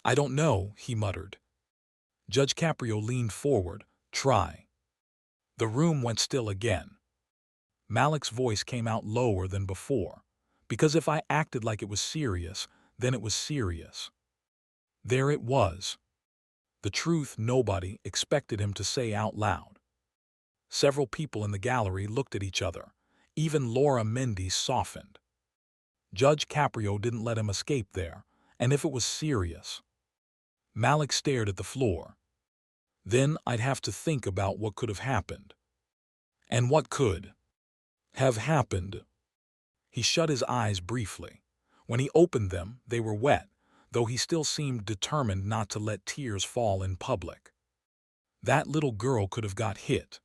Speaker 1: I don't know, he muttered. Judge Caprio leaned forward. Try. The room went still again. Malik's voice came out lower than before. Because if I acted like it was serious, then it was serious. There it was. The truth nobody expected him to say out loud. Several people in the gallery looked at each other. Even Laura Mendes softened. Judge Caprio didn't let him escape there, and if it was serious. Malik stared at the floor. Then I'd have to think about what could have happened. And what could have happened? He shut his eyes briefly. When he opened them, they were wet, though he still seemed determined not to let tears fall in public. That little girl could have got hit.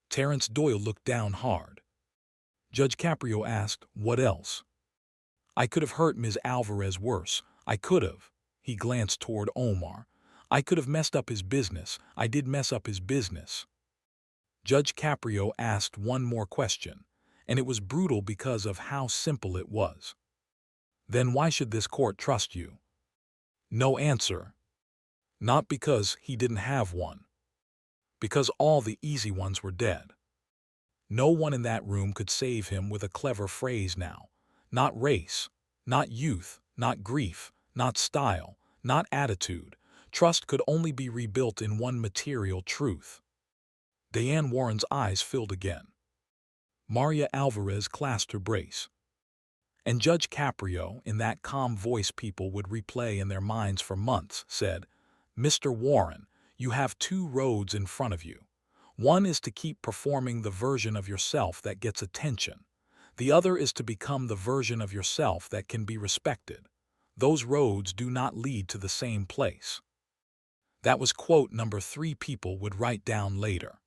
Speaker 1: Terrence Doyle looked down hard. Judge Caprio asked, what else? I could have hurt Ms. Alvarez worse. I could have. He glanced toward Omar. I could have messed up his business. I did mess up his business. Judge Caprio asked one more question, and it was brutal because of how simple it was. Then why should this court trust you? No answer. Not because he didn't have one. Because all the easy ones were dead. No one in that room could save him with a clever phrase now. Not race, not youth, not grief, not style, not attitude. Trust could only be rebuilt in one material truth. Diane Warren's eyes filled again. Maria Alvarez clasped her brace. And Judge Caprio, in that calm voice people would replay in their minds for months, said, Mr. Warren, you have two roads in front of you. One is to keep performing the version of yourself that gets attention. The other is to become the version of yourself that can be respected. Those roads do not lead to the same place. That was quote number 3 people would write down later.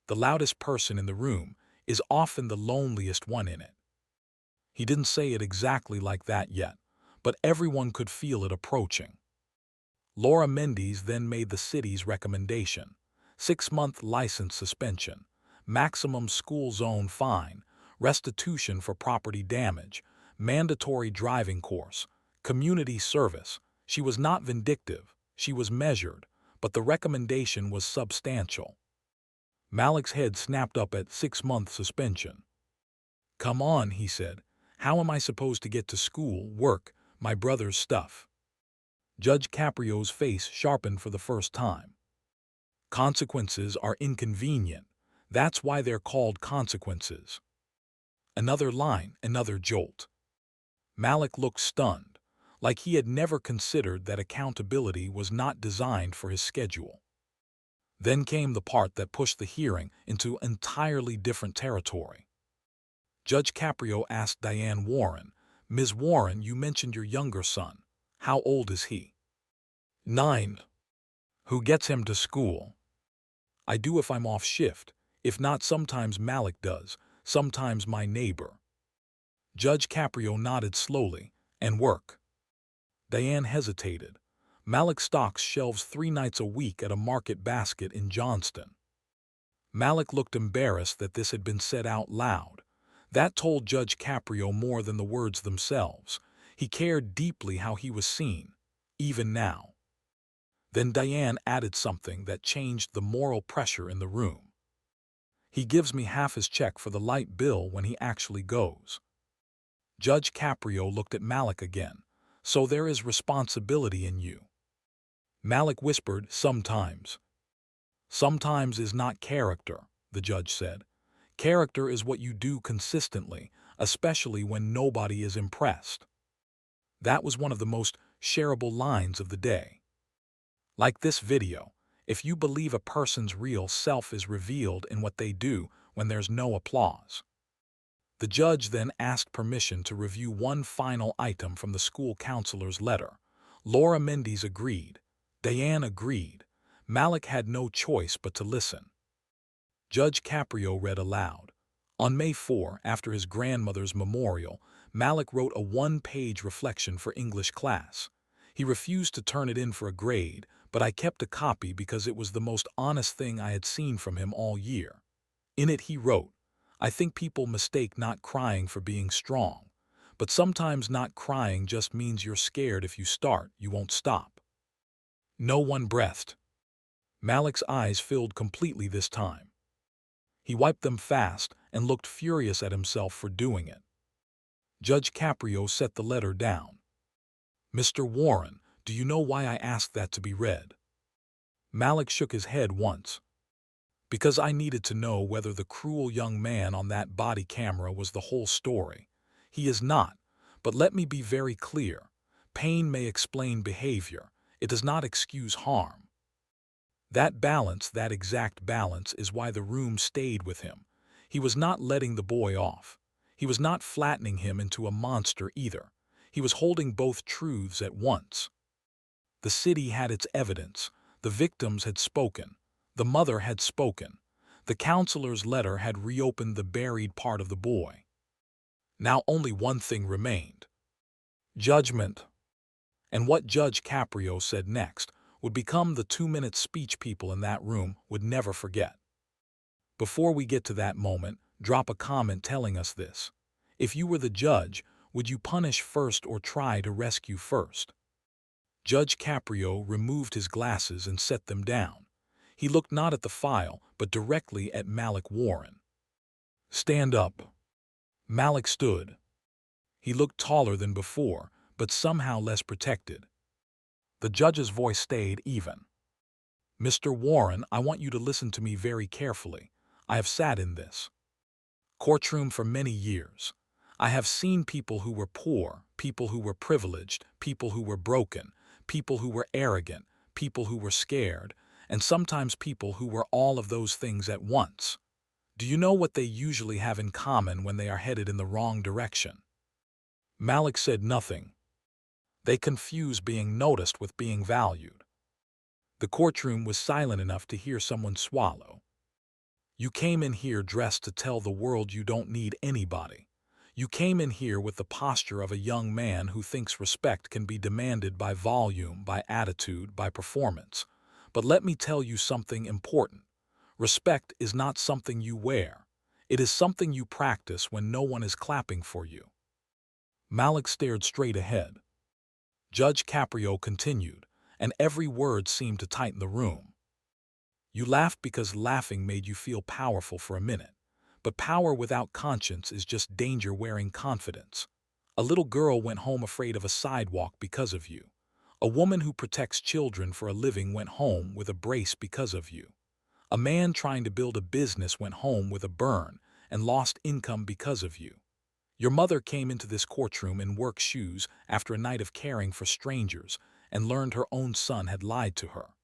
Speaker 1: The loudest person in the room is often the loneliest one in it. He didn't say it exactly like that yet, but everyone could feel it approaching. Laura Mendes then made the city's recommendation. 6-month license suspension, maximum school zone fine, restitution for property damage, mandatory driving course, community service. She was not vindictive, she was measured, but the recommendation was substantial. Malik's head snapped up at 6-month suspension. Come on, he said. How am I supposed to get to school, work, my brother's stuff? Judge Caprio's face sharpened for the first time. Consequences are inconvenient. That's why they're called consequences. Another line, another jolt. Malik looked stunned, like he had never considered that accountability was not designed for his schedule. Then came the part that pushed the hearing into entirely different territory. Judge Caprio asked Diane Warren, Ms. Warren, you mentioned your younger son. How old is he? 9. Who gets him to school? I do if I'm off shift. If not, sometimes Malik does, sometimes my neighbor. Judge Caprio nodded slowly. And work? Diane hesitated. Malik stocks shelves 3 nights a week at a market basket in Johnston. Malik looked embarrassed that this had been said out loud. That told Judge Caprio more than the words themselves. He cared deeply how he was seen, even now. Then Diane added something that changed the moral pressure in the room. He gives me half his check for the light bill when he actually goes. Judge Caprio looked at Malik again. So there is responsibility in you. Malik whispered, sometimes. Sometimes is not character, the judge said. Character is what you do consistently, especially when nobody is impressed. That was one of the most shareable lines of the day. Like this video, if you believe a person's real self is revealed in what they do when there's no applause. The judge then asked permission to review one final item from the school counselor's letter. Laura Mendes agreed. Diane agreed. Malik had no choice but to listen. Judge Caprio read aloud. On May 4, after his grandmother's memorial, Malik wrote a one-page reflection for English class. He refused to turn it in for a grade, but I kept a copy because it was the most honest thing I had seen from him all year. In it he wrote, I think people mistake not crying for being strong, but sometimes not crying just means you're scared if you start, you won't stop. No one breathed. Malik's eyes filled completely this time. He wiped them fast and looked furious at himself for doing it. Judge Caprio set the letter down. Mr. Warren, do you know why I asked that to be read? Malik shook his head once. Because I needed to know whether the cruel young man on that body camera was the whole story. He is not, but let me be very clear. Pain may explain behavior. It does not excuse harm. That balance, that exact balance, is why the room stayed with him. He was not letting the boy off. He was not flattening him into a monster either. He was holding both truths at once. The city had its evidence. The victims had spoken. The mother had spoken. The counselor's letter had reopened the buried part of the boy. Now only one thing remained. Judgment. And what Judge Caprio said next would become the 2-minute speech people in that room would never forget. Before we get to that moment, drop a comment telling us this. If you were the judge, would you punish first or try to rescue first? Judge Caprio removed his glasses and set them down. He looked not at the file, but directly at Malik Warren. Stand up. Malik stood. He looked taller than before, but somehow less protected. The judge's voice stayed even. Mr. Warren, I want you to listen to me very carefully. I have sat in this courtroom for many years. I have seen people who were poor, people who were privileged, people who were broken, people who were arrogant, people who were scared, and sometimes people who were all of those things at once. Do you know what they usually have in common when they are headed in the wrong direction? Malik said nothing. They confuse being noticed with being valued. The courtroom was silent enough to hear someone swallow. You came in here dressed to tell the world you don't need anybody. You came in here with the posture of a young man who thinks respect can be demanded by volume, by attitude, by performance. But let me tell you something important. Respect is not something you wear. It is something you practice when no one is clapping for you. Malik stared straight ahead. Judge Caprio continued, and every word seemed to tighten the room. You laughed because laughing made you feel powerful for a minute. But power without conscience is just danger wearing confidence. A little girl went home afraid of a sidewalk because of you. A woman who protects children for a living went home with a brace because of you. A man trying to build a business went home with a burn and lost income because of you. Your mother came into this courtroom in work shoes after a night of caring for strangers and learned her own son had lied to her.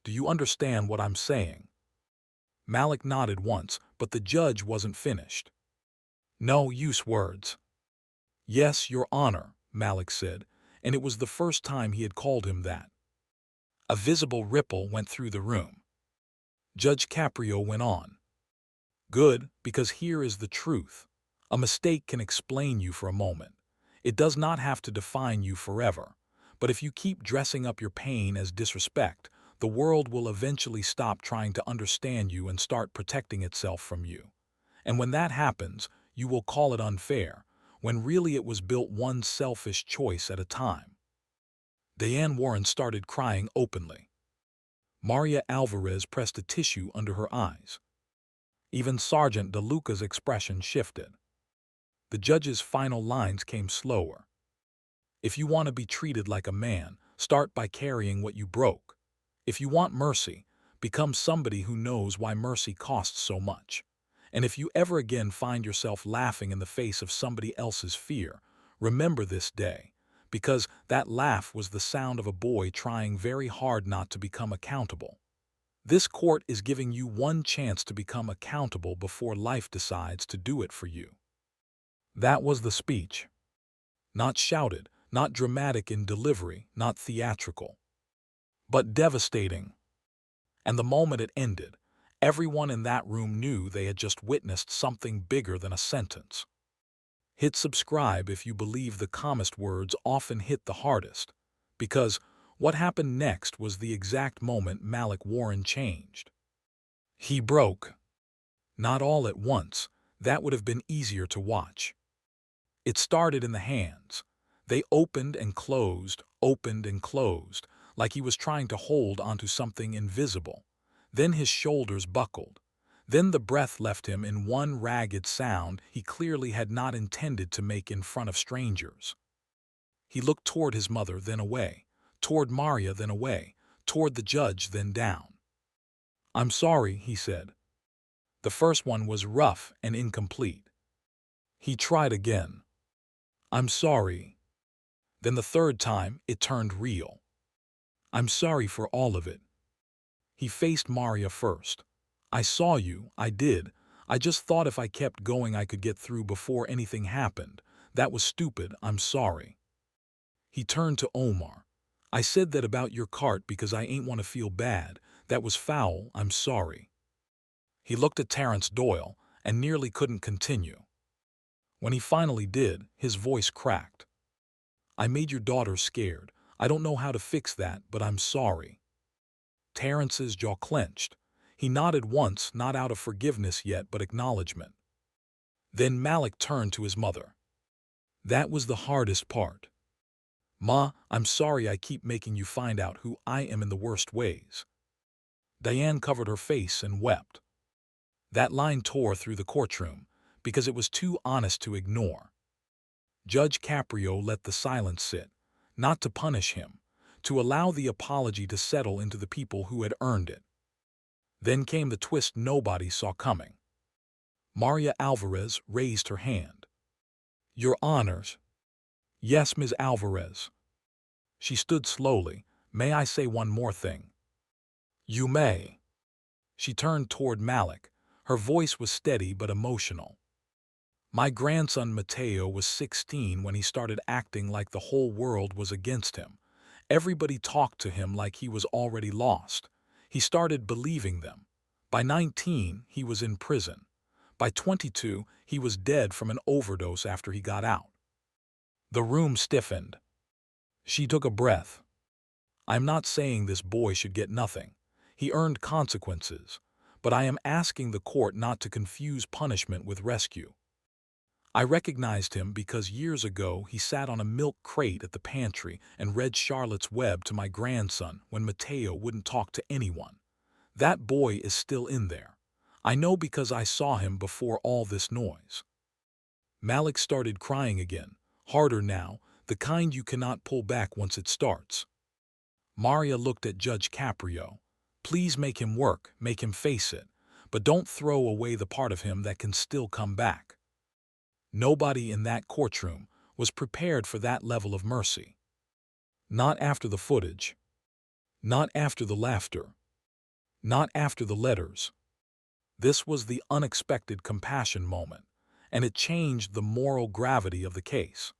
Speaker 1: Do you understand what I'm saying? Malik nodded once, but the judge wasn't finished. No use words. Yes, Your Honor, Malik said, and it was the first time he had called him that. A visible ripple went through the room. Judge Caprio went on. Good, because here is the truth. A mistake can explain you for a moment. It does not have to define you forever. But if you keep dressing up your pain as disrespect, the world will eventually stop trying to understand you and start protecting itself from you. And when that happens, you will call it unfair, when really it was built one selfish choice at a time. Diane Warren started crying openly. Maria Alvarez pressed a tissue under her eyes. Even Sergeant DeLuca's expression shifted. The judge's final lines came slower. If you want to be treated like a man, start by carrying what you broke. If you want mercy, become somebody who knows why mercy costs so much. And if you ever again find yourself laughing in the face of somebody else's fear, remember this day, because that laugh was the sound of a boy trying very hard not to become accountable. This court is giving you one chance to become accountable before life decides to do it for you. That was the speech. Not shouted, not dramatic in delivery, not theatrical, but devastating. And the moment it ended, everyone in that room knew they had just witnessed something bigger than a sentence. Hit subscribe if you believe the calmest words often hit the hardest, because what happened next was the exact moment Malik Warren changed. He broke. Not all at once. That would have been easier to watch. It started in the hands. They opened and closed, like he was trying to hold onto something invisible. Then his shoulders buckled. Then the breath left him in one ragged sound he clearly had not intended to make in front of strangers. He looked toward his mother, then away, toward Maria, then away, toward the judge, then down. "I'm sorry," he said. The first one was rough and incomplete. He tried again. "I'm sorry." Then the third time, it turned real. "I'm sorry for all of it." He faced Maria first. "I saw you, I did. I just thought if I kept going I could get through before anything happened. That was stupid, I'm sorry." He turned to Omar. "I said that about your cart because I ain't want to feel bad. That was foul, I'm sorry." He looked at Terrence Doyle and nearly couldn't continue. When he finally did, his voice cracked. "I made your daughter scared. I don't know how to fix that, but I'm sorry." Terrence's jaw clenched. He nodded once, not out of forgiveness yet, but acknowledgement. Then Malik turned to his mother. "That was the hardest part. Ma, I'm sorry I keep making you find out who I am in the worst ways." Diane covered her face and wept. That line tore through the courtroom, because it was too honest to ignore. Judge Caprio let the silence sit, not to punish him, to allow the apology to settle into the people who had earned it. Then came the twist nobody saw coming. Maria Alvarez raised her hand. "Your Honors." "Yes, Ms. Alvarez." She stood slowly. "May I say one more thing?" "You may." She turned toward Malik. Her voice was steady but emotional. "My grandson Mateo was 16 when he started acting like the whole world was against him. Everybody talked to him like he was already lost. He started believing them. By 19, he was in prison. By 22, he was dead from an overdose after he got out." The room stiffened. She took a breath. "I'm not saying this boy should get nothing. He earned consequences. But I am asking the court not to confuse punishment with rescue. I recognized him because years ago he sat on a milk crate at the pantry and read Charlotte's Web to my grandson when Mateo wouldn't talk to anyone. That boy is still in there. I know because I saw him before all this noise." Malik started crying again, harder now, the kind you cannot pull back once it starts. Maria looked at Judge Caprio. "Please make him work, make him face it, but don't throw away the part of him that can still come back." Nobody in that courtroom was prepared for that level of mercy. Not after the footage. Not after the laughter. Not after the letters. This was the unexpected compassion moment, and it changed the moral gravity of the case.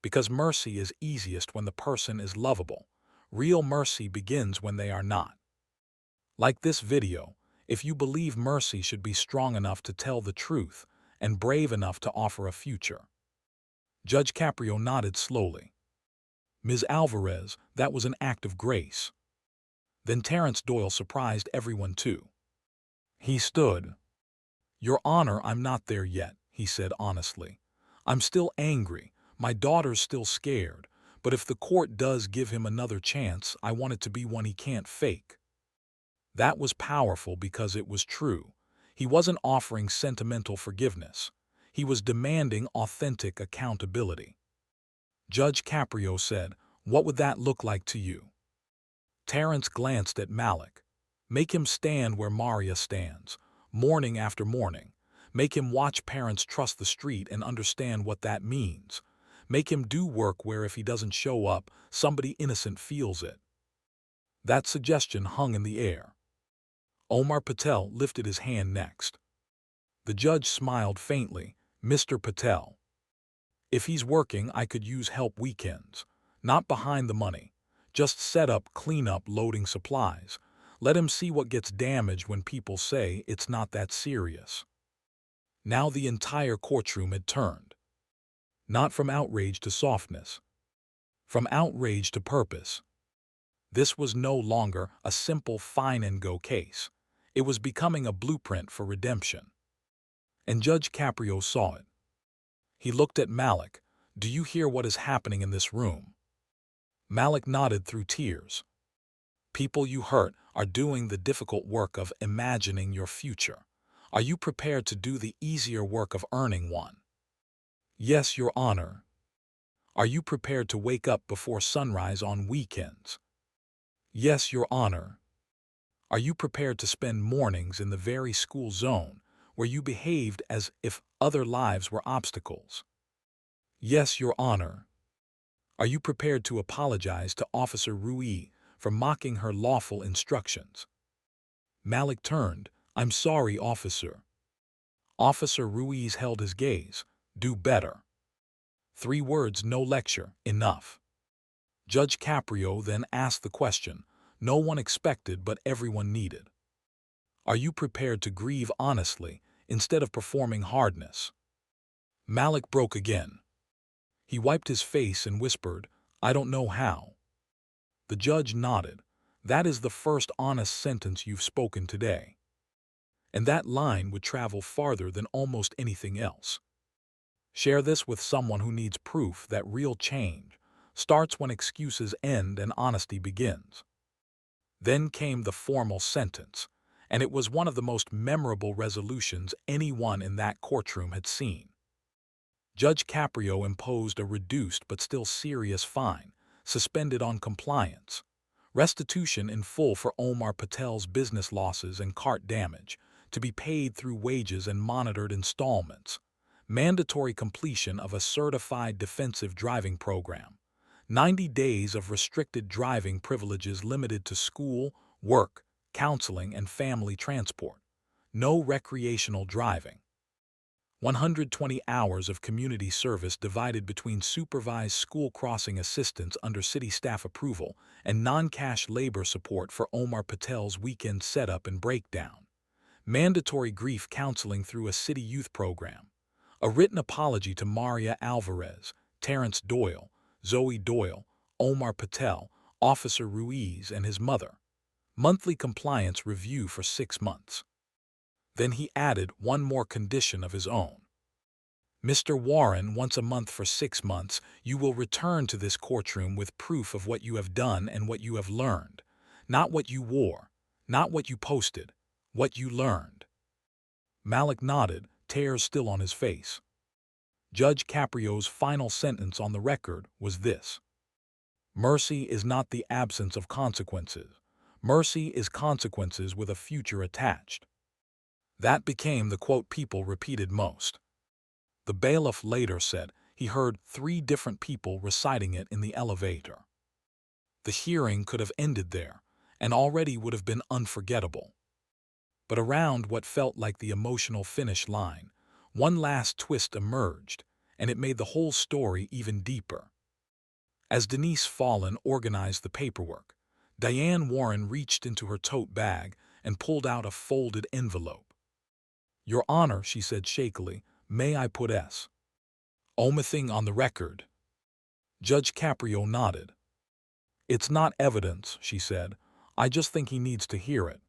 Speaker 1: Because mercy is easiest when the person is lovable. Real mercy begins when they are not. Like this video, if you believe mercy should be strong enough to tell the truth and brave enough to offer a future. Judge Caprio nodded slowly. "Ms. Alvarez, that was an act of grace." Then Terrence Doyle surprised everyone too. He stood. "Your Honor, I'm not there yet," he said honestly. "I'm still angry. My daughter's still scared. But if the court does give him another chance, I want it to be one he can't fake." That was powerful because it was true. He wasn't offering sentimental forgiveness. He was demanding authentic accountability. Judge Caprio said, "What would that look like to you?" Terrence glanced at Malik. "Make him stand where Maria stands, morning after morning. Make him watch parents trust the street and understand what that means. Make him do work where if he doesn't show up, somebody innocent feels it. That suggestion hung in the air. Omar Patel lifted his hand next. The judge smiled faintly. Mr. Patel, if he's working, I could use help weekends. Not behind the money. Just set up, clean up, loading supplies. Let him see what gets damaged when people say it's not that serious. Now the entire courtroom had turned. Not from outrage to softness. From outrage to purpose. This was no longer a simple fine-and-go case. It was becoming a blueprint for redemption. And Judge Caprio saw it. He looked at Malik. Do you hear what is happening in this room? Malik nodded through tears. People you hurt are doing the difficult work of imagining your future. Are you prepared to do the easier work of earning one? Yes, Your Honor. Are you prepared to wake up before sunrise on weekends? Yes, Your Honor. Are you prepared to spend mornings in the very school zone where you behaved as if other lives were obstacles? Yes, Your Honor. Are you prepared to apologize to Officer Ruiz for mocking her lawful instructions? Malik turned. I'm sorry, officer. Officer Ruiz held his gaze. Do better. 3 words, no lecture, enough. Judge Caprio then asked the question no one expected but everyone needed. Are you prepared to grieve honestly instead of performing hardness? Malik broke again. He wiped his face and whispered, I don't know how. The judge nodded. That is the first honest sentence you've spoken today. And that line would travel farther than almost anything else. Share this with someone who needs proof that real change starts when excuses end and honesty begins. Then came the formal sentence, and it was one of the most memorable resolutions anyone in that courtroom had seen. Judge Caprio imposed a reduced but still serious fine, suspended on compliance, restitution in full for Omar Patel's business losses and cart damage, to be paid through wages and monitored installments, mandatory completion of a certified defensive driving program, 90 days of restricted driving privileges limited to school, work, counseling, and family transport, no recreational driving, 120 hours of community service divided between supervised school crossing assistance under city staff approval and non-cash labor support for Omar Patel's weekend setup and breakdown, mandatory grief counseling through a city youth program, a written apology to Maria Alvarez, Terrence Doyle, Zoe Doyle, Omar Patel, Officer Ruiz, and his mother, monthly compliance review for 6 months. Then he added one more condition of his own. Mr. Warren, once a month for 6 months, you will return to this courtroom with proof of what you have done and what you have learned. Not what you wore, not what you posted, what you learned. Malik nodded, tears still on his face. Judge Caprio's final sentence on the record was this. Mercy is not the absence of consequences. Mercy is consequences with a future attached. That became the quote people repeated most. The bailiff later said he heard 3 different people reciting it in the elevator. The hearing could have ended there, and already would have been unforgettable. But around what felt like the emotional finish line, one last twist emerged, and it made the whole story even deeper. As Denise Fallon organized the paperwork, Diane Warren reached into her tote bag and pulled out a folded envelope. Your Honor, she said shakily, may I put S. Omithing on the record? Judge Caprio nodded. It's not evidence, she said. I just think he needs to hear it.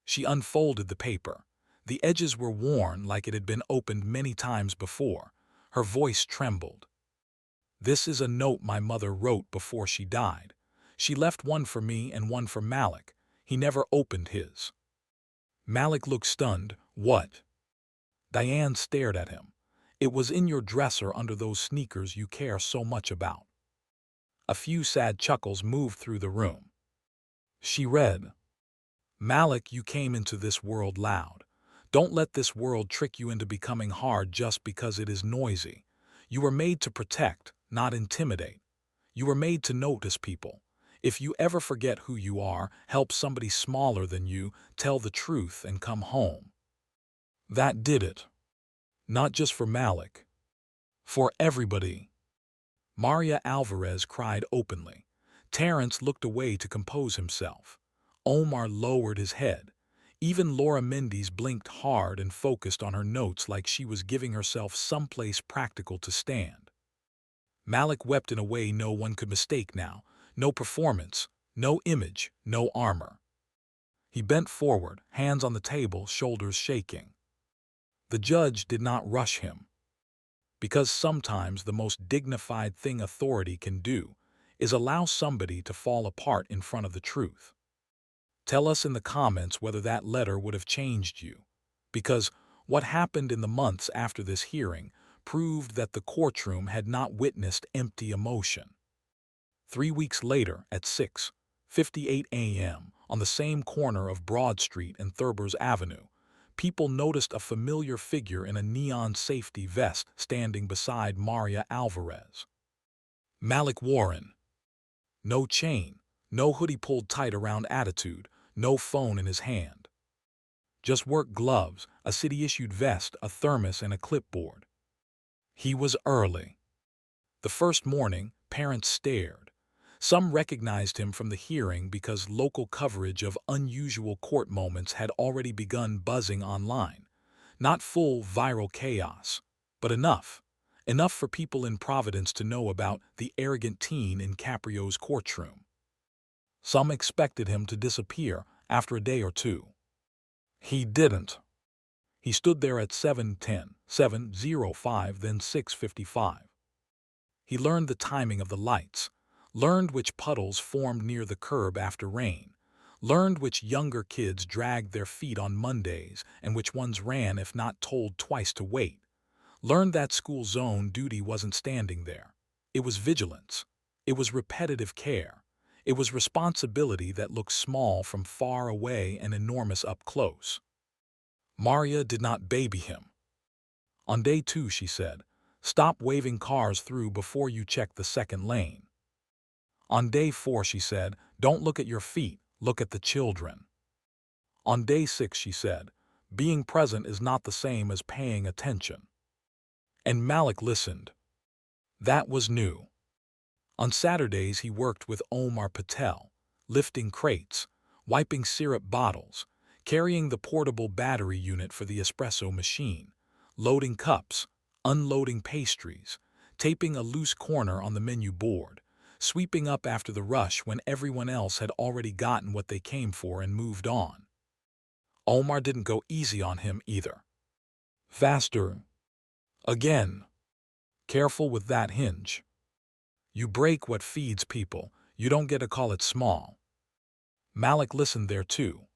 Speaker 1: She unfolded the paper. The edges were worn like it had been opened many times before. Her voice trembled. This is a note my mother wrote before she died. She left one for me and one for Malik. He never opened his. Malik looked stunned. What? Diane stared at him. It was in your dresser under those sneakers you care so much about. A few sad chuckles moved through the room. She read, Malik, you came into this world loud. Don't let this world trick you into becoming hard just because it is noisy. You were made to protect, not intimidate. You were made to notice people. If you ever forget who you are, help somebody smaller than you, tell the truth, and come home. That did it. Not just for Malik. For everybody. Maria Alvarez cried openly. Terrence looked away to compose himself. Omar lowered his head. Even Laura Mendes blinked hard and focused on her notes like she was giving herself someplace practical to stand. Malik wept in a way no one could mistake now. No performance, no image, no armor. He bent forward, hands on the table, shoulders shaking. The judge did not rush him. Because sometimes the most dignified thing authority can do is allow somebody to fall apart in front of the truth. Tell us in the comments whether that letter would have changed you. Because what happened in the months after this hearing proved that the courtroom had not witnessed empty emotion. 3 weeks later, at 6:58 a.m., on the same corner of Broad Street and Thurbers Avenue, people noticed a familiar figure in a neon safety vest standing beside Maria Alvarez. Malik Warren. No chain, no hoodie pulled tight around attitude, no phone in his hand. Just work gloves, a city-issued vest, a thermos, and a clipboard. He was early. The first morning, parents stared. Some recognized him from the hearing because local coverage of unusual court moments had already begun buzzing online. Not full viral chaos, but enough. Enough for people in Providence to know about the arrogant teen in Caprio's courtroom. Some expected him to disappear after a day or two. He didn't. He stood there at 7:10, 7:05, then 6:55. He learned the timing of the lights, learned which puddles formed near the curb after rain, learned which younger kids dragged their feet on Mondays and which ones ran if not told twice to wait, learned that school zone duty wasn't standing there. It was vigilance. It was repetitive care. It was responsibility that looked small from far away and enormous up close. Maria did not baby him. On day 2, she said, "Stop waving cars through before you check the second lane." On day 4, she said, "Don't look at your feet, look at the children." On day 6, she said, "Being present is not the same as paying attention." And Malik listened. That was new. On Saturdays he worked with Omar Patel, lifting crates, wiping syrup bottles, carrying the portable battery unit for the espresso machine, loading cups, unloading pastries, taping a loose corner on the menu board, sweeping up after the rush when everyone else had already gotten what they came for and moved on. Omar didn't go easy on him either. Faster. Again. Careful with that hinge. You break what feeds people, you don't get to call it small. Malik listened there too.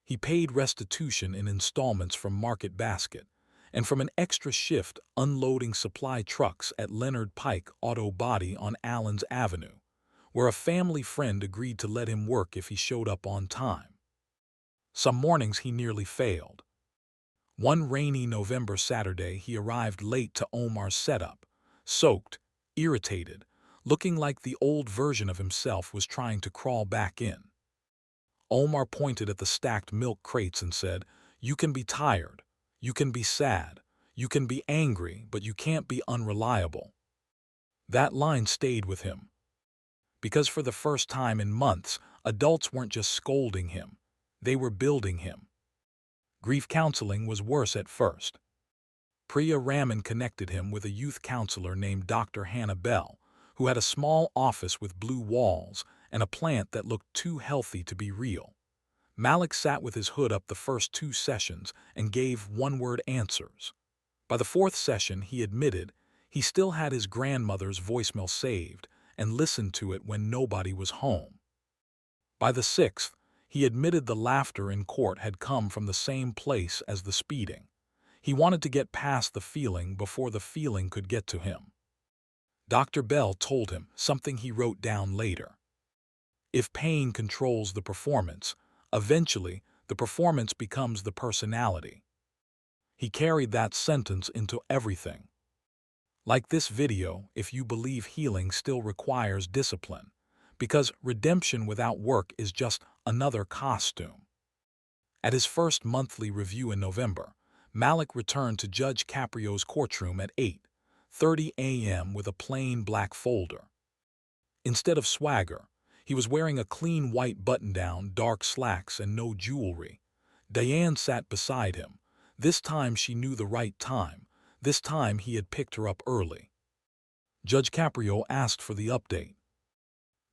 Speaker 1: He paid restitution in installments from Market Basket, and from an extra shift unloading supply trucks at Leonard Pike Auto Body on Allens Avenue, where a family friend agreed to let him work if he showed up on time. Some mornings he nearly failed. One rainy November Saturday he arrived late to Omar's setup, soaked, irritated, looking like the old version of himself was trying to crawl back in. Omar pointed at the stacked milk crates and said, "You can be tired, you can be sad, you can be angry, but you can't be unreliable." That line stayed with him. Because for the first time in months, adults weren't just scolding him, they were building him. Grief counseling was worse at first. Priya Raman connected him with a youth counselor named Dr. Hannah Bell, who had a small office with blue walls and a plant that looked too healthy to be real. Malik sat with his hood up the first 2 sessions and gave one-word answers. By the 4th session, he admitted he still had his grandmother's voicemail saved and listened to it when nobody was home. By the 6th, he admitted the laughter in court had come from the same place as the speeding. He wanted to get past the feeling before the feeling could get to him. Dr. Bell told him something he wrote down later. If pain controls the performance, eventually the performance becomes the personality. He carried that sentence into everything. Like this video, if you believe healing still requires discipline, because redemption without work is just another costume. At his first monthly review in November, Malik returned to Judge Caprio's courtroom at 8:30 a.m. with a plain black folder. Instead of swagger, he was wearing a clean white button-down, dark slacks, and no jewelry. Diane sat beside him. This time she knew the right time. This time he had picked her up early. Judge Caprio asked for the update.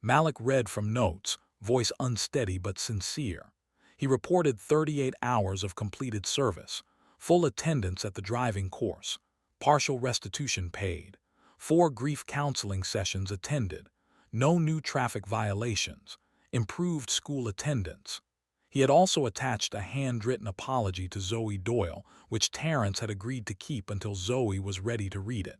Speaker 1: Malik read from notes, voice unsteady but sincere. He reported 38 hours of completed service, full attendance at the driving course, partial restitution paid, 4 grief counseling sessions attended, no new traffic violations, improved school attendance. He had also attached a handwritten apology to Zoe Doyle, which Terrence had agreed to keep until Zoe was ready to read it.